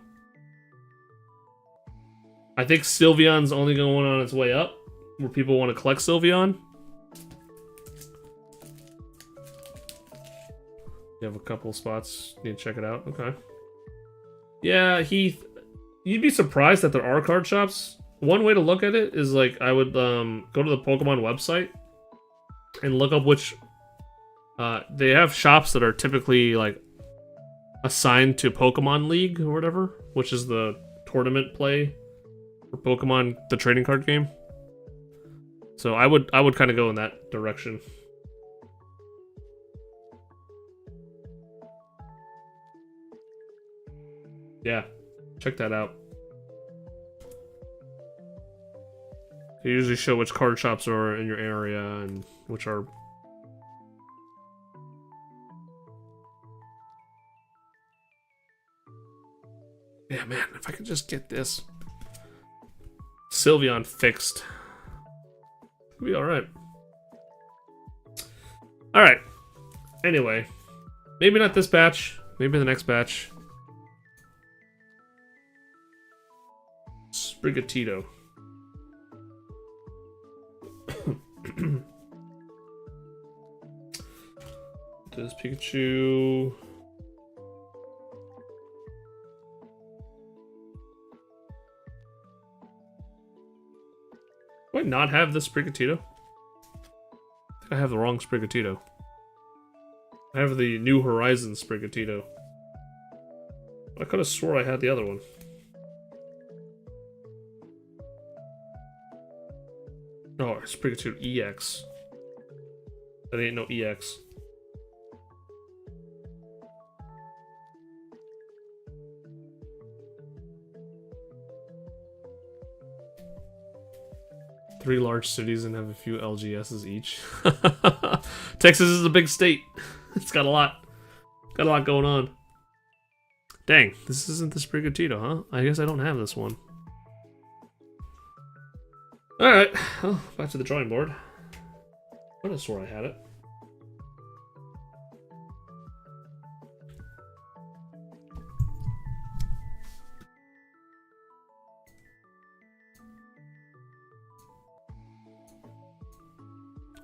I think Sylveon's only going on its way up, where people want to collect Sylveon. You have a couple spots, need to check it out. Okay. Yeah, Heath, you'd be surprised that there are card shops. One way to look at it is, like, I would go to the Pokemon website and look up which they have shops that are typically, like, assigned to Pokemon League or whatever, which is the tournament play for Pokemon, the trading card game. So I would kind of go in that direction. Yeah, check that out. They usually show which card shops are in your area and which are... Yeah, man, if I could just get this Sylveon fixed, it'll be alright. Alright. Anyway, maybe not this batch, maybe the next batch. Sprigatito. Does Pikachu... Do I not have this Sprigatito? I think I have the wrong Sprigatito. I have the New Horizons Sprigatito. I could have swore I had the other one. Oh, Sprigatito EX. That ain't no EX. Three large cities and have a few LGSs each. Texas is a big state. It's got a lot. Got a lot going on. Dang, this isn't the Sprigatito, huh? I guess I don't have this one. Alright, well, back to the drawing board. I just swore I had it.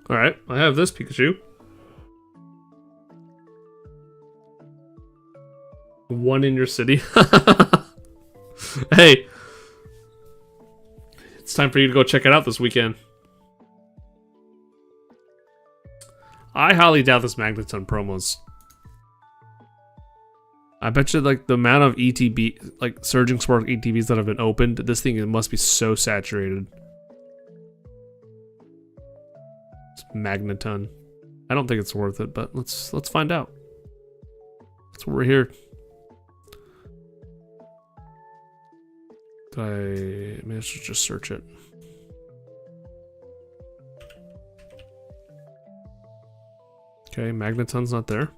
Alright, I have this Pikachu. One in your city. Hey! It's time for you to go check it out this weekend. I highly doubt this Magneton promos. I bet you, like, the amount of ETB, like, Surging Spark ETBs that have been opened, this thing must be so saturated. It's Magneton. I don't think it's worth it, but let's find out. That's what we're here. Maybe I should just search it. Okay, Magneton's not there.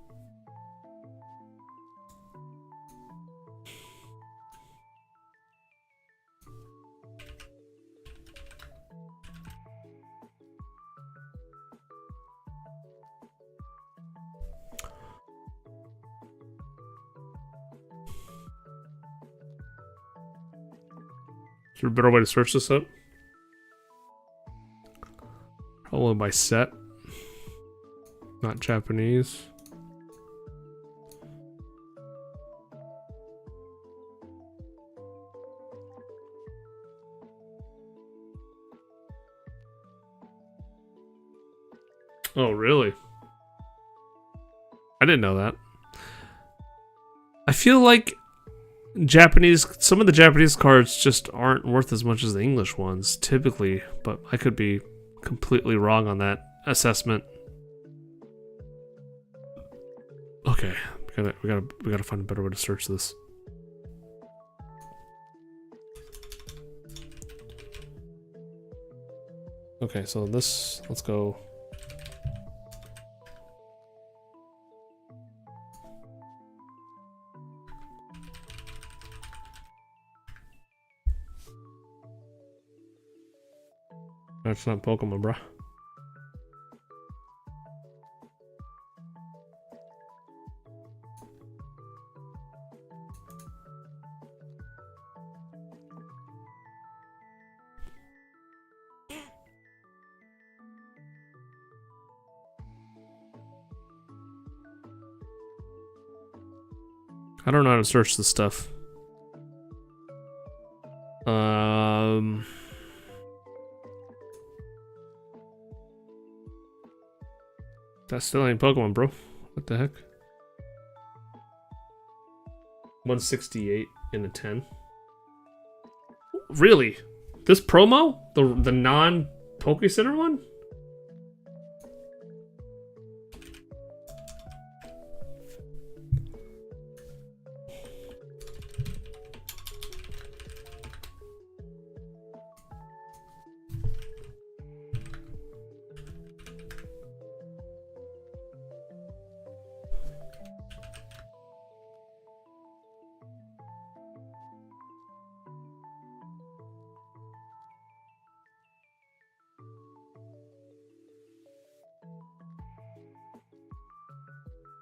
Is there a better way to search this up? Probably by set. not Japanese. Oh, really? I didn't know that. I feel like some of the Japanese cards just aren't worth as much as the English ones, typically, but I could be completely wrong on that assessment. Okay, we gotta find a better way to search this. Okay, so let's go. That's not Pokemon, bruh. I don't know how to search this stuff. That still ain't Pokemon, bro. What the heck? 168 in a 10. Really? This promo? The non-Poke Center one?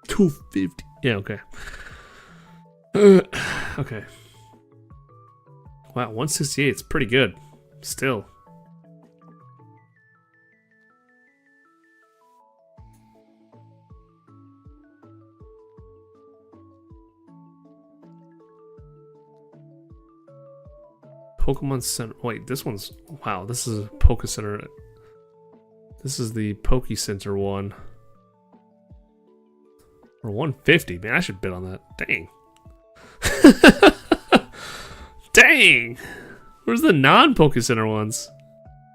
$250. Yeah, okay. Okay. Wow, 168 is pretty good. Still. Pokemon Center. Wait, this one's... Wow, this is a Poke Center. This is the Poke Center one. For 150, man, I should bid on that. Dang. Dang. Where's the non-Poke Center ones?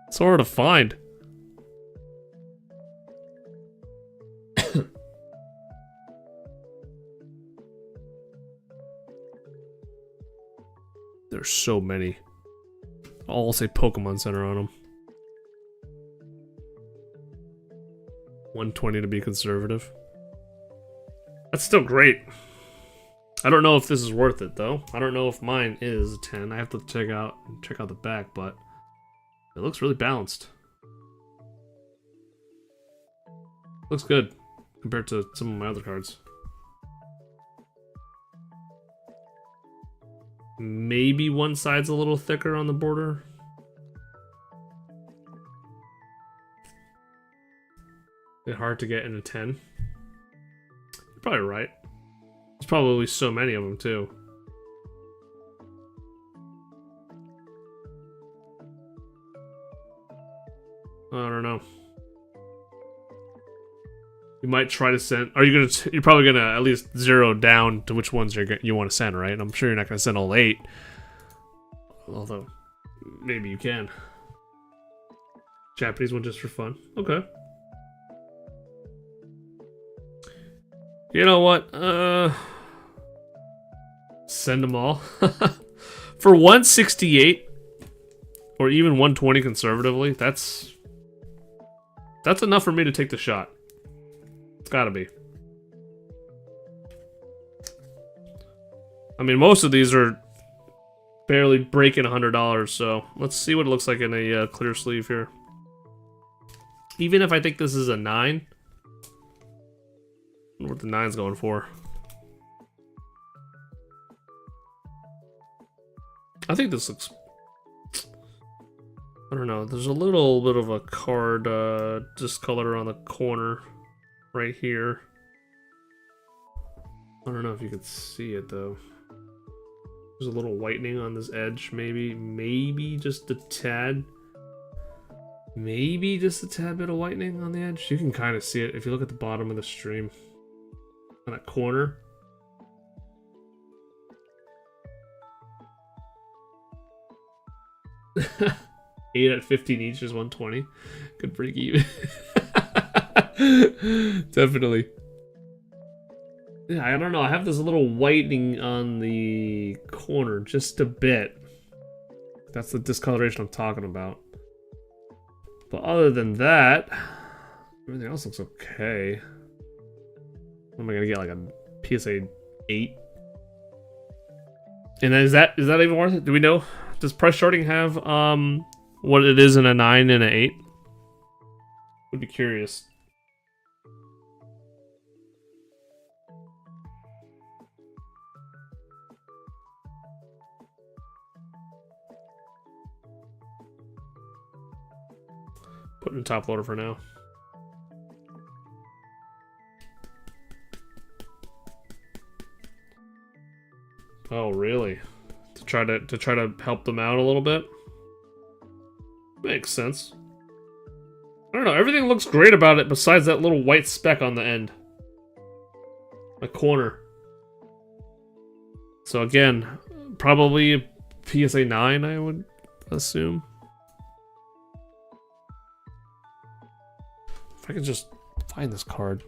It's hard to find. There's so many. All say Pokemon Center on them. 120 to be conservative. That's still great. I don't know if this is worth it though. I don't know if mine is a 10. I have to check out the back, but it looks really balanced. Looks good compared to some of my other cards. Maybe one side's a little thicker on the border. It's hard to get in a 10. You're probably right. There's probably so many of them too. I don't know. You might try to send. Are you gonna? You're probably gonna at least zero down to which ones you want to send, right? I'm sure you're not gonna send all 8. Although, maybe you can. Japanese one just for fun. Okay. You know what? Send them all. For 168 or even 120 conservatively, that's enough for me to take the shot. It's gotta be. I mean, most of these are barely breaking $100, so let's see what it looks like in a clear sleeve here. Even if I think this is a 9, I wonder what the 9's going for. I think this looks... I don't know. There's a little bit of a card discolor on the corner. right here. I don't know if you can see it though. There's a little whitening on this edge, maybe just a tad. Maybe just a tad bit of whitening on the edge. You can kind of see it if you look at the bottom of the stream. On that corner. Eight at 15 each is 120. Could break even. Definitely. Yeah, I don't know. I have this little whitening on the corner, just a bit. That's the discoloration I'm talking about. But other than that, everything else looks okay. What am I gonna get, like a PSA 8? And is that even worth it? Do we know? Does price charting have what it is in a 9 and an 8? Would be curious. Put in top loader for now. Oh, really? To try to help them out a little bit? Makes sense. I don't know, everything looks great about it besides that little white speck on the end. A corner. So again, probably PSA 9, I would assume. If I could just find this card.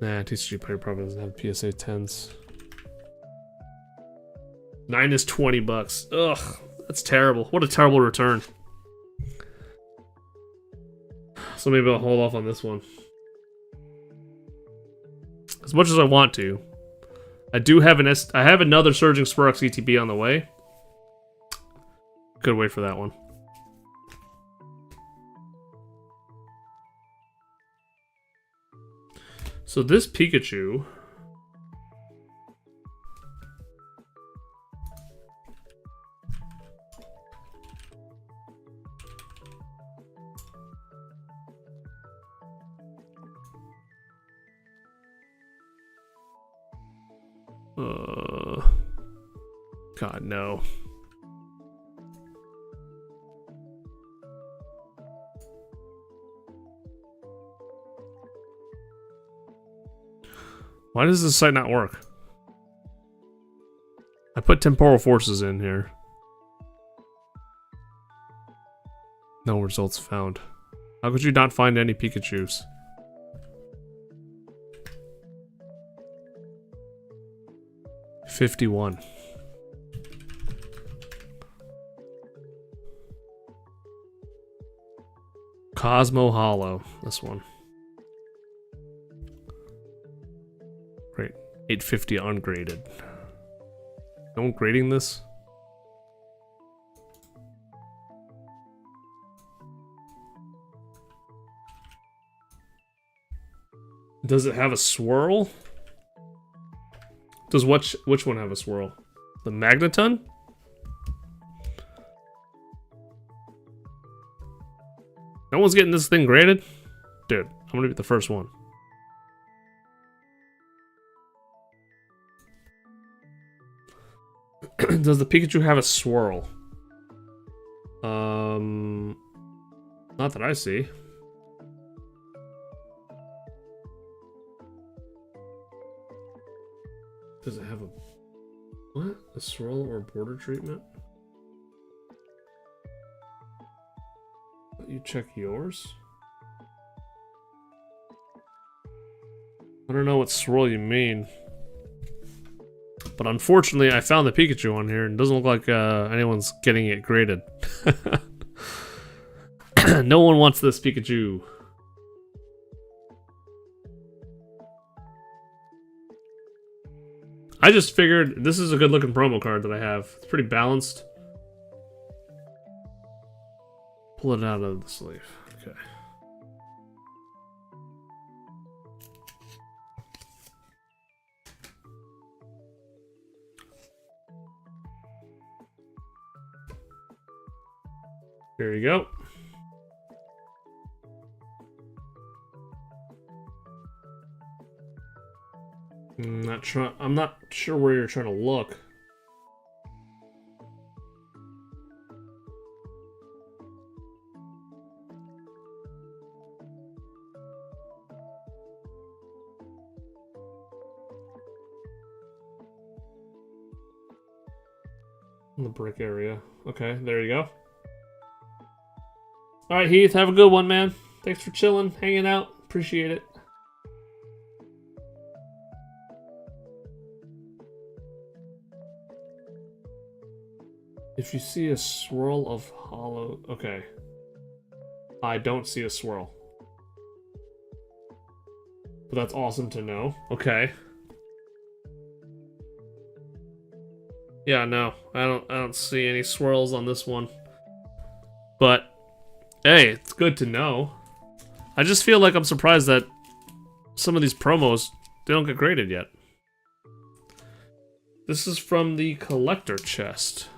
Nah, TCG player probably doesn't have PSA 10s. 9 is 20 bucks. Ugh, that's terrible. What a terrible return. So maybe I'll hold off on this one. As much as I want to. I do have I have another Surging Spark ETB on the way. Could wait for that one. So this Pikachu... God, no. Why does this site not work? I put temporal forces in here. No results found. How could you not find any Pikachus? $51. Cosmo Hollow. This one. Great. 850 ungraded. No one grading this? Does it have a swirl? Does which one have a swirl? The Magneton? No one's getting this thing graded? Dude, I'm gonna be the first one. Does the Pikachu have a swirl? Not that I see. Does it have a... What? A swirl or border treatment? Let you check yours? I don't know what swirl you mean. But unfortunately, I found the Pikachu on here and it doesn't look like anyone's getting it graded. No one wants this Pikachu. I just figured this is a good looking promo card that I have. It's pretty balanced. Pull it out of the sleeve. Okay. Here you go. I'm not sure where you're trying to look. In the brick area. Okay, there you go. Alright, Heath, have a good one, man. Thanks for chilling, hanging out. Appreciate it. If you see a swirl of hollow... Okay. I don't see a swirl. But that's awesome to know. Okay. Yeah, no. I don't see any swirls on this one. But hey, it's good to know. I just feel like I'm surprised that some of these promos, they don't get graded yet. This is from the collector chest,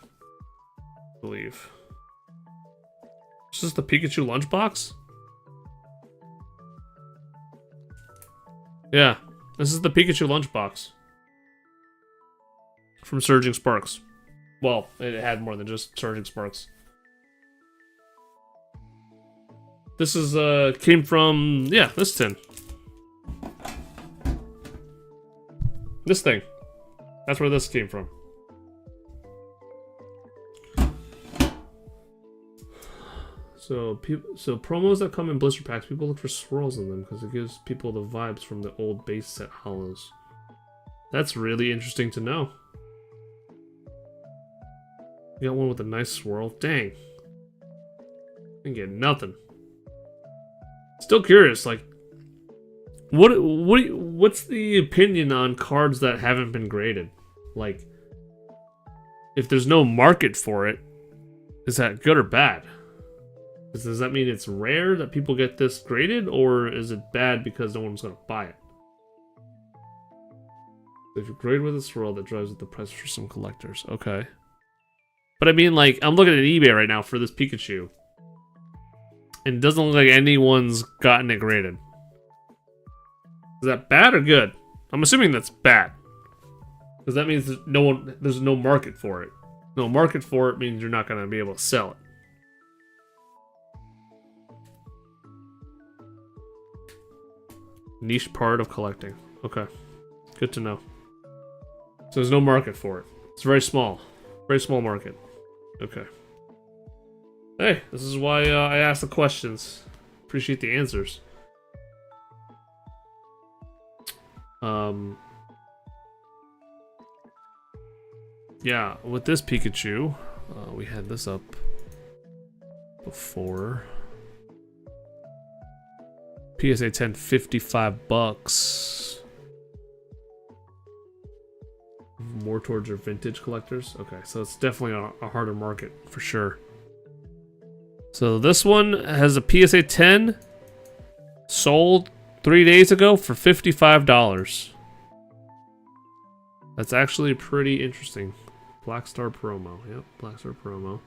I believe. Is this the Pikachu lunchbox? Yeah, this is the Pikachu lunchbox from Surging Sparks. Well, it had more than just Surging Sparks. This is, came from, yeah, this tin. This thing. That's where this came from. So promos that come in blister packs, people look for swirls in them because it gives people the vibes from the old base set hollows. That's really interesting to know. You got one with a nice swirl. Dang. Didn't get nothing. Still curious, like, what's the opinion on cards that haven't been graded? Like, if there's no market for it, is that good or bad? Does that mean it's rare that people get this graded, or is it bad because no one's gonna buy it? If you grade with a swirl, that drives up the price for some collectors. Okay. But I mean, like, I'm looking at eBay right now for this Pikachu. And it doesn't look like anyone's gotten it graded. Is that bad or good? I'm assuming that's bad. Because that means there's no market for it. No market for it means you're not going to be able to sell it. Niche part of collecting. Okay. Good to know. So there's no market for it. It's very small. Very small market. Okay. Hey, this is why I ask the questions. Appreciate the answers. Yeah, with this Pikachu, we had this up before. PSA 10, $55. More towards your vintage collectors. Okay, so it's definitely a harder market for sure. So this one has a PSA 10 sold 3 days ago for $55. That's actually pretty interesting. Black Star promo. Yep, Black Star promo.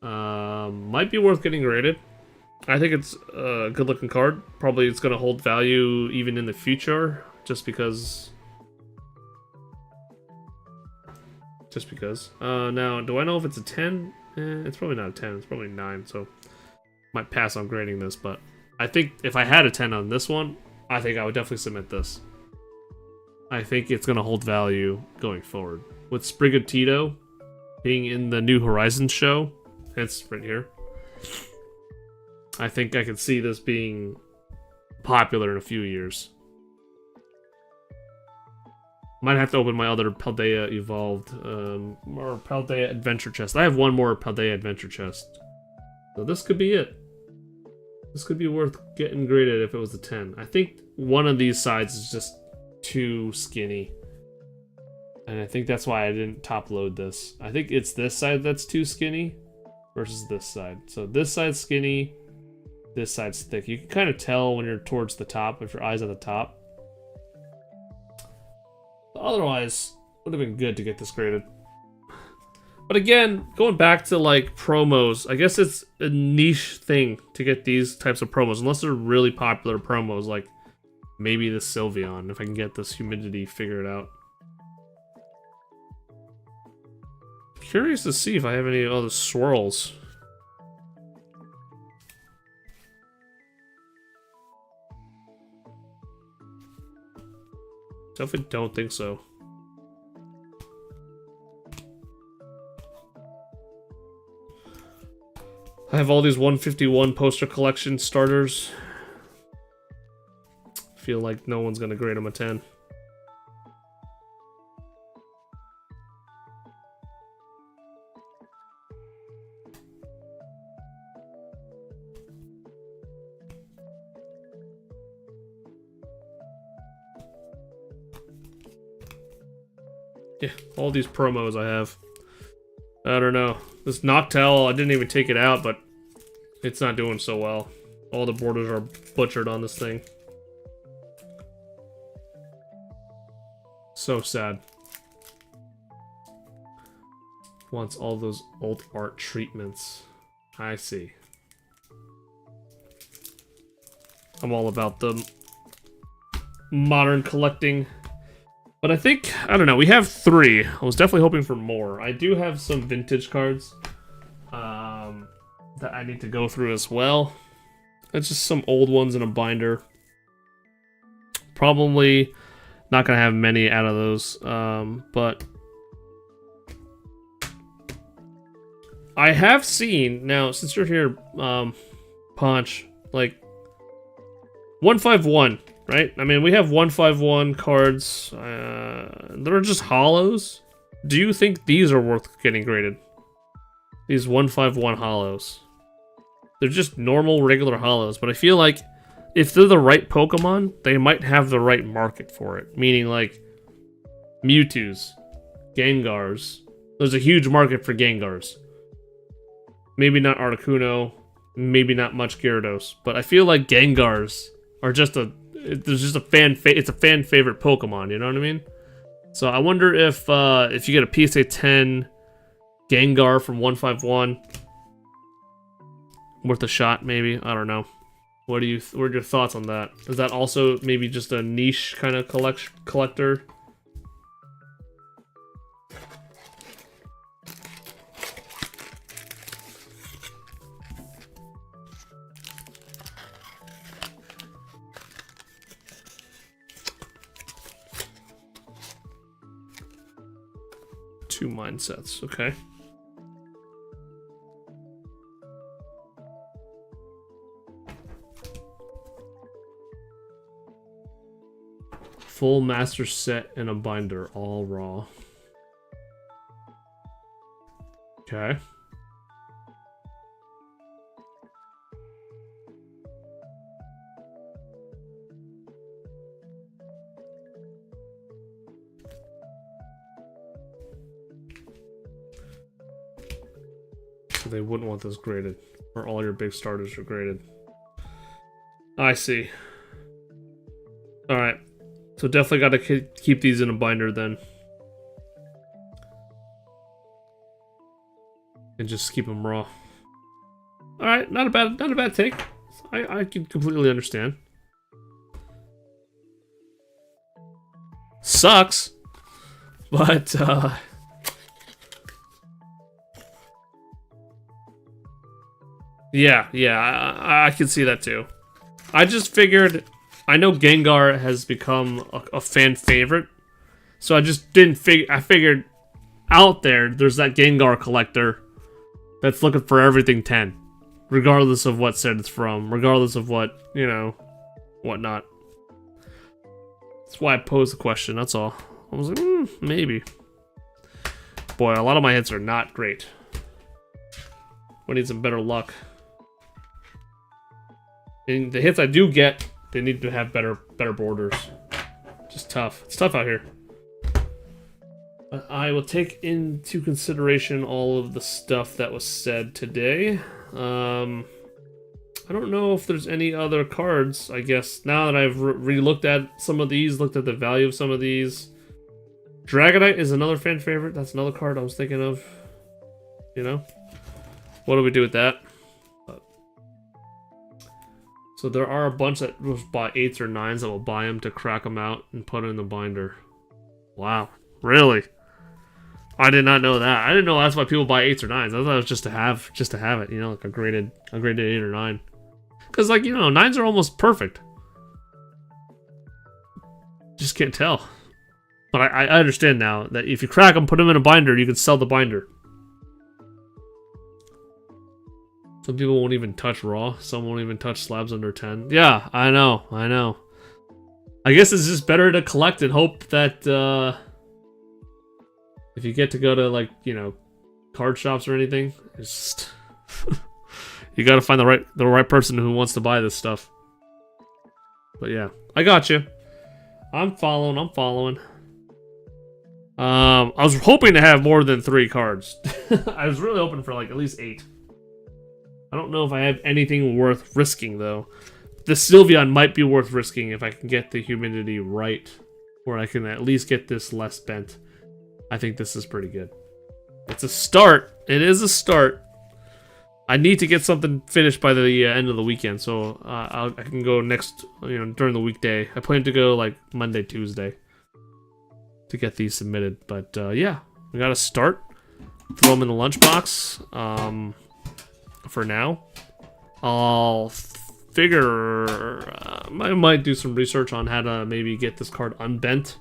Might be worth getting graded. I think it's a good looking card. Probably it's going to hold value even in the future just because. Now, do I know if it's a 10? It's probably not a 10. It's probably 9, so might pass on grading this, but I think if I had a 10 on this one, I think I would definitely submit this. I think it's going to hold value going forward. With Sprigatito being in the New Horizons show, it's right here, I think I could see this being popular in a few years. Might have to open my other Paldea Evolved, or Paldea Adventure Chest. I have one more Paldea Adventure Chest. So this could be it. This could be worth getting graded if it was a 10. I think one of these sides is just too skinny. And I think that's why I didn't top load this. I think it's this side that's too skinny versus this side. So this side's skinny, this side's thick. You can kind of tell when you're towards the top, if your eye's at the top. Otherwise, would have been good to get this graded. But again, going back to like promos, I guess it's a niche thing to get these types of promos, unless they're really popular promos. Like Maybe the Sylveon, if I can get this humidity figured out. Curious to see if I have any other swirls. Definitely don't think so. I have all these 151 poster collection starters. Feel like no one's gonna grade them a 10. Yeah, all these promos I have. I don't know. This Noctowl, I didn't even take it out, but it's not doing so well. All the borders are butchered on this thing. So sad. Wants all those old art treatments. I see. I'm all about the modern collecting. But I think, I don't know, we have 3. I was definitely hoping for more. I do have some vintage cards that I need to go through as well. It's just some old ones in a binder. Probably not going to have many out of those, but I have seen, now since you're here, Ponch, like 151. Right? I mean, we have 151 cards that are just hollows. Do you think these are worth getting graded? These 151 hollows. They're just normal, regular hollows, but I feel like if they're the right Pokemon, they might have the right market for it. Meaning, like, Mewtwo's, Gengars. There's a huge market for Gengars. Maybe not Articuno, maybe not much Gyarados, but I feel like Gengars are just there's just it's a fan favorite Pokemon, you know what I mean? So I wonder if you get a PSA 10 Gengar from 151, worth a shot, maybe. I don't know. What are your thoughts on that? Is that also maybe just a niche kind of collector? Two mindsets, okay. Full master set in a binder, all raw. Okay. So they wouldn't want this graded, or all your big starters are graded. I see. Alright. So definitely got to keep these in a binder then. And just keep them raw. Alright, not a bad take. I can completely understand. Sucks. But, yeah, I can see that too. I just figured, I know Gengar has become a fan favorite, so I just didn't I figured out there's that Gengar collector that's looking for everything 10, regardless of what set it's from, regardless of what, you know, whatnot. That's why I posed the question, that's all. I was like, maybe. Boy, a lot of my hits are not great. We need some better luck. And the hits I do get, they need to have better borders. Just tough. It's tough out here. But I will take into consideration all of the stuff that was said today. I don't know if there's any other cards, I guess. Now that I've re-looked at some of these, looked at the value of some of these. Dragonite is another fan favorite. That's another card I was thinking of. You know? What do we do with that? So there are a bunch that will buy 8s or 9s that will buy them to crack them out and put it in the binder. Wow, really? I did not know that. I didn't know that's why people buy 8s or 9s. I thought it was just to have it, you know, like a graded 8 or 9. Because, like, you know, 9s are almost perfect. Just can't tell. But I understand now that if you crack them, put them in a binder, you can sell the binder. Some people won't even touch raw. Some won't even touch slabs under 10. Yeah, I know. I guess it's just better to collect and hope that if you get to go to, like, you know, card shops or anything, it's just you gotta find the right person who wants to buy this stuff. But yeah, I got you. I'm following. I was hoping to have more than 3 cards. I was really hoping for like at least 8. I don't know if I have anything worth risking, though. The Sylveon might be worth risking if I can get the humidity right, or I can at least get this less bent. I think this is pretty good. It's a start. It is a start. I need to get something finished by the end of the weekend, so I can go next, you know, during the weekday. I plan to go like Monday, Tuesday to get these submitted. But yeah, we got to start. Throw them in the lunchbox. For now, I'll figure I might do some research on how to maybe get this card unbent.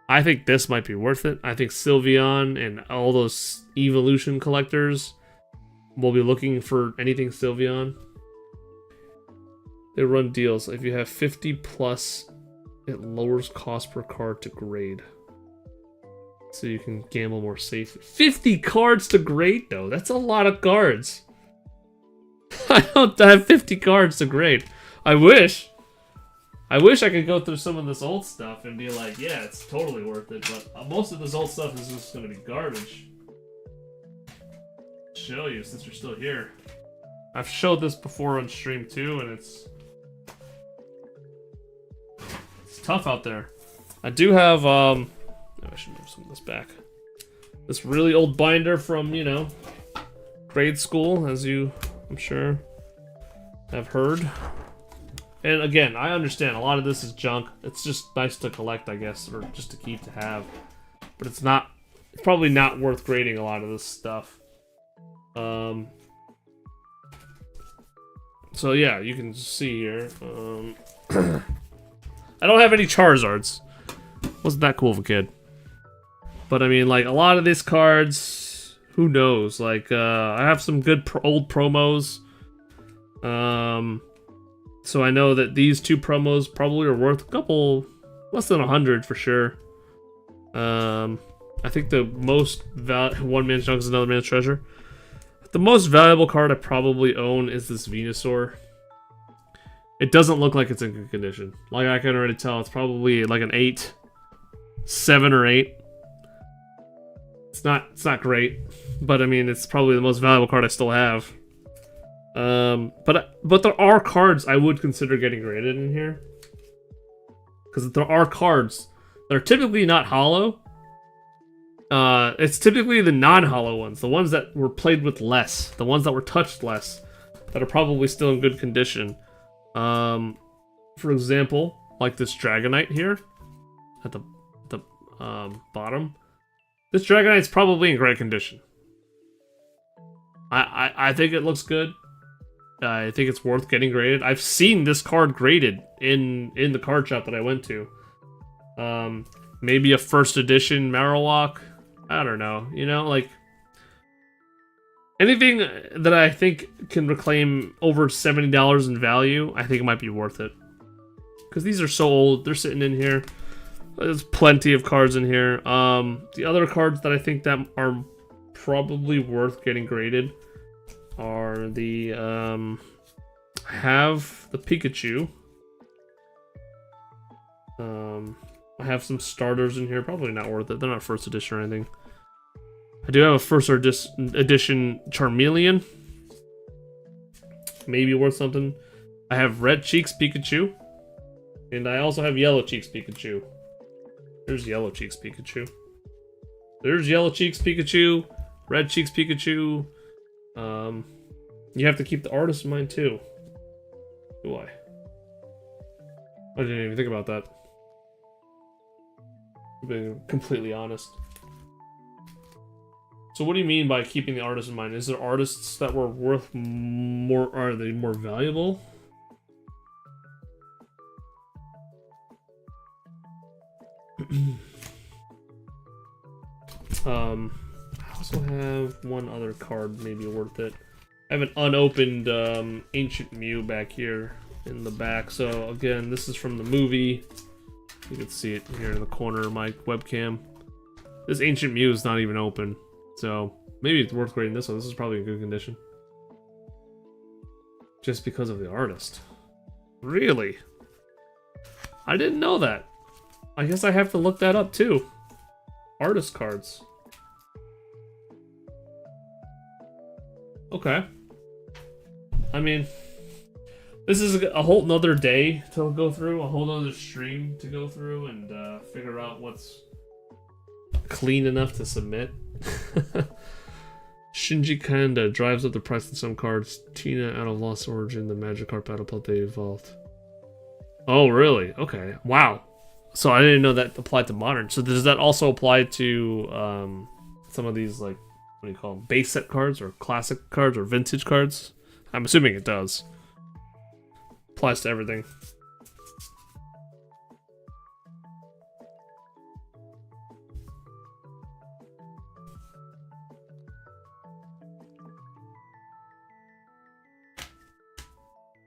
I think this might be worth it. I think Sylveon and all those evolution collectors will be looking for anything Sylveon. They run deals. If you have 50 plus, it lowers cost per card to grade, so you can gamble more safely. 50 cards to grade, though. That's a lot of cards. I don't have 50 cards to grade. I wish I could go through some of this old stuff and be like, yeah, it's totally worth it, but most of this old stuff is just going to be garbage. Show you since you're still here. I've showed this before on stream too, and it's tough out there. I do have, I should move some of this back. This really old binder from, you know, grade school, as you, I'm sure, have heard. And again, I understand a lot of this is junk. It's just nice to collect, I guess, or just to keep to have. But it's probably not worth grading a lot of this stuff. So yeah, you can see here. I don't have any Charizards. Wasn't that cool of a kid. But I mean, like, a lot of these cards, who knows? Like, I have some good old promos. So I know that these 2 promos probably are worth a couple, less than 100 for sure. I think the most one man's junk is another man's treasure. The most valuable card I probably own is this Venusaur. It doesn't look like it's in good condition. Like, I can already tell it's probably like an 8, 7 or 8. It's not great, but I mean, it's probably the most valuable card I still have. But there are cards I would consider getting graded in here, because there are cards that are typically not hollow. It's typically the non-hollow ones, the ones that were played with less, the ones that were touched less, that are probably still in good condition. For example, like this Dragonite here at the bottom. This Dragonite's probably in great condition. I think it looks good. I think it's worth getting graded. I've seen this card graded in the card shop that I went to. Maybe a first edition Marowak. I don't know. You know, like, anything that I think can reclaim over $70 in value, I think it might be worth it. Because these are so old. They're sitting in here. There's plenty of cards in here. The other cards that I think that are probably worth getting graded are the, I have the Pikachu. I have some starters in here. Probably not worth it. They're not first edition or anything. I do have a first edition Charmeleon. Maybe worth something. I have Red Cheeks Pikachu. And I also have Yellow Cheeks Pikachu. There's Yellow Cheeks Pikachu. There's Yellow Cheeks Pikachu. Red Cheeks Pikachu. You have to keep the artist in mind too. Do I? I didn't even think about that. Being completely honest. So what do you mean by keeping the artist in mind? Is there artists that were worth more? Are they more valuable? I also have one other card maybe worth it. I have an unopened Ancient Mew back here in the back. So again, this is from the movie. You can see it here in the corner of my webcam. This Ancient Mew is not even open, so maybe it's worth grading this one. This is probably in good condition. Just because of the artist. Really? I didn't know that. I guess I have to look that up too. Artist cards. Okay. I mean, this is a whole nother day to go through, a whole nother stream to go through and figure out what's clean enough to submit. Shinji Kanda drives up the price of some cards. Tina out of Lost Origin, the Magikarp Battle Plate they evolved. Oh, really? Okay. Wow. So I didn't know that applied to modern. So does that also apply to some of these, like, what do you call them? Base set cards or classic cards or vintage cards? I'm assuming it does. Applies to everything.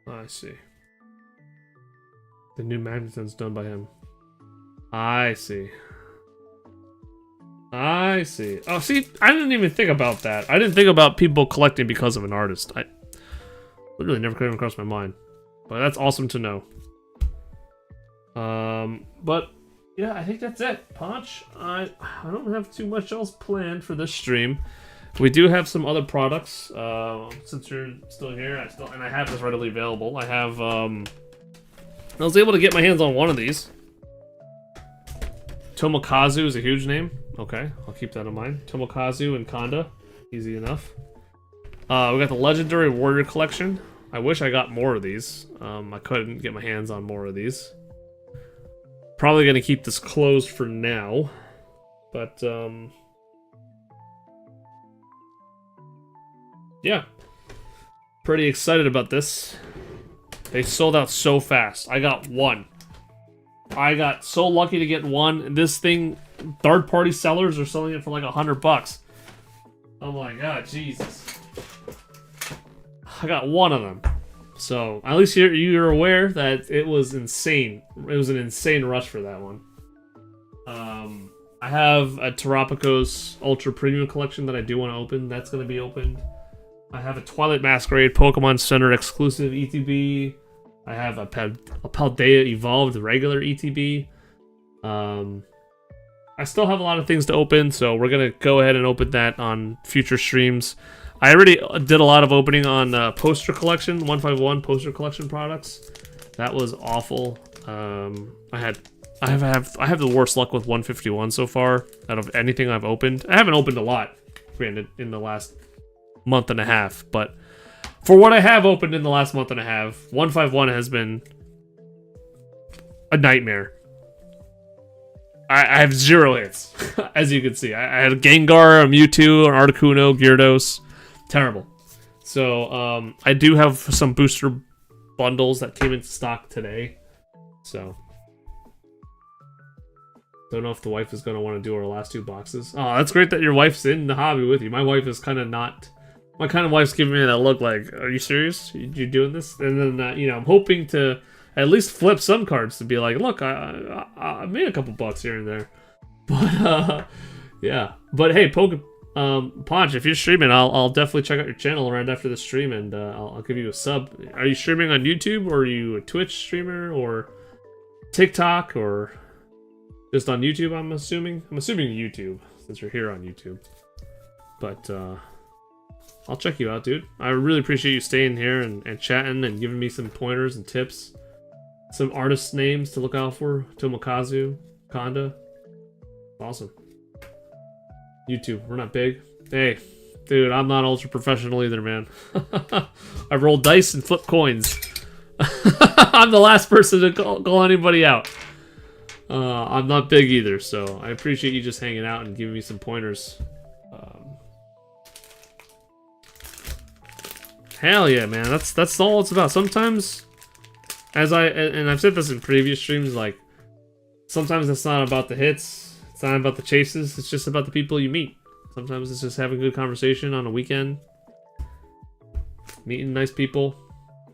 I see. The new Magneton's done by him. I see. I see. Oh, see, I didn't even think about that. I didn't think about people collecting because of an artist. I literally never came across my mind. But that's awesome to know. But yeah, I think that's it. Ponch, I don't have too much else planned for this stream. We do have some other products. Since you're still here, I have this readily available. I have I was able to get my hands on one of these. Tomokazu is a huge name. Okay, I'll keep that in mind. Tomokazu and Kanda, easy enough. We got the Legendary Warrior Collection. I wish I got more of these. I couldn't get my hands on more of these. Probably gonna keep this closed for now, but yeah, pretty excited about this. They sold out so fast. I got one. I got so lucky to get one. This thing, third-party sellers are selling it for like $100. I'm like, oh, Jesus. I got one of them. So, at least you're aware that it was insane. It was an insane rush for that one. I have a Terapicos Ultra Premium Collection that I do want to open. That's going to be opened. I have a Twilight Masquerade Pokemon Center exclusive ETB. I have a Paldea Evolved regular ETB. I still have a lot of things to open, so we're going to go ahead and open that on future streams. I already did a lot of opening on Poster Collection, 151 Poster Collection products. That was awful. I have the worst luck with 151 so far out of anything I've opened. I haven't opened a lot, granted, in the last month and a half, but for what I have opened in the last month and a half, 151 has been a nightmare. I have 0 hits, as you can see. I had a Gengar, a Mewtwo, an Articuno, Gyarados. Terrible. So, I do have some booster bundles that came into stock today. So, don't know if the wife is going to want to do our last 2 boxes. Oh, that's great that your wife's in the hobby with you. My wife is kind of not... My kind of wife's giving me that look like, are you serious? You doing this? And then, you know, I'm hoping to at least flip some cards to be like, look, I made a couple bucks here and there. But, yeah. But, hey, Ponch, if you're streaming, I'll definitely check out your channel right after the stream, and I'll give you a sub. Are you streaming on YouTube, or are you a Twitch streamer, or TikTok, or just on YouTube, I'm assuming? I'm assuming YouTube, since you're here on YouTube. But, I'll check you out, dude. I really appreciate you staying here and chatting and giving me some pointers and tips. Some artist names to look out for. Tomokazu, Kanda. Awesome. YouTube, we're not big. Hey, dude, I'm not ultra professional either, man. I roll dice and flip coins. I'm the last person to call anybody out. I'm not big either, so I appreciate you just hanging out and giving me some pointers. Hell yeah, man. That's all it's about. Sometimes, and I've said this in previous streams, like, sometimes it's not about the hits, it's not about the chases, it's just about the people you meet. Sometimes it's just having a good conversation on a weekend, meeting nice people,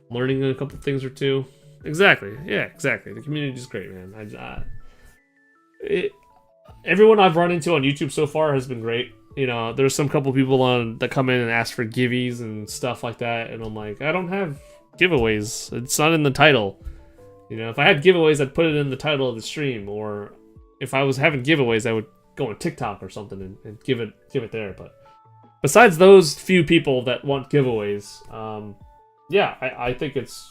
learning a couple things or two. Exactly, yeah, exactly. The community is great, man. Everyone I've run into on YouTube so far has been great. You know, there's some couple people on that come in and ask for givvies and stuff like that, and I'm like, I don't have giveaways. It's not in the title. You know, if I had giveaways, I'd put it in the title of the stream, or if I was having giveaways, I would go on TikTok or something and give it there. But besides those few people that want giveaways, yeah, I think it's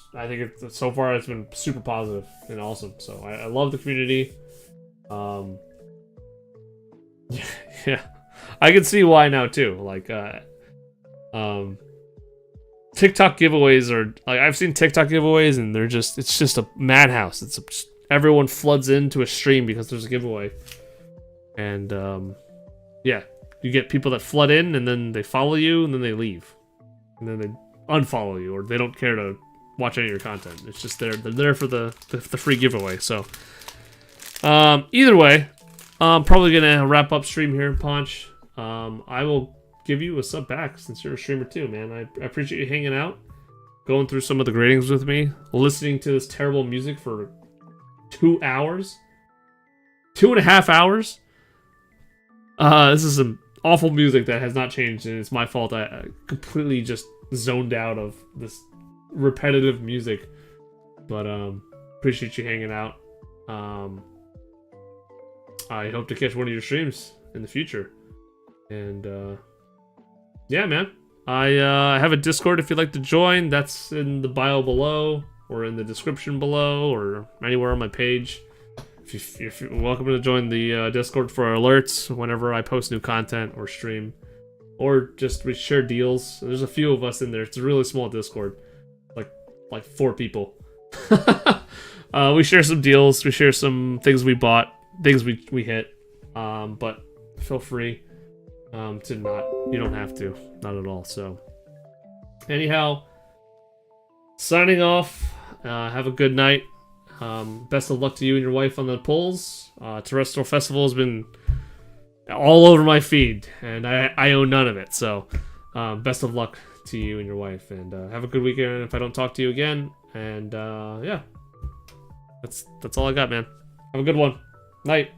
so far it's been super positive and awesome. So I love the community. Yeah. I can see why now too. Like, TikTok giveaways are like, I've seen TikTok giveaways and it's just a madhouse. Everyone floods into a stream because there's a giveaway, and yeah, you get people that flood in and then they follow you and then they leave, and then they unfollow you, or they don't care to watch any of your content. It's just they're there for the free giveaway. So either way, I'm probably gonna wrap up stream here, Ponch. I will give you a sub back since you're a streamer too, man. I appreciate you hanging out, going through some of the gradings with me, listening to this terrible music for 2 hours, 2.5 hours. This is some awful music that has not changed, and it's my fault. I completely just zoned out of this repetitive music, but appreciate you hanging out. I hope to catch one of your streams in the future. And yeah, man, I have a Discord if you'd like to join. That's in the bio below, or in the description below, or anywhere on my page. If you're welcome to join the Discord for alerts whenever I post new content or stream, or just we share deals. There's a few of us in there. It's a really small Discord, like 4 people. We share some deals. We share some things we bought, things we hit. But feel free to not. You don't have to, not at all. So anyhow, signing off. Have a good night. Best of luck to you and your wife on the polls. Terrestrial Festival has been all over my feed, and I own none of it. So best of luck to you and your wife, and have a good weekend if I don't talk to you again. And yeah, that's all I got, man. Have a good one. Night.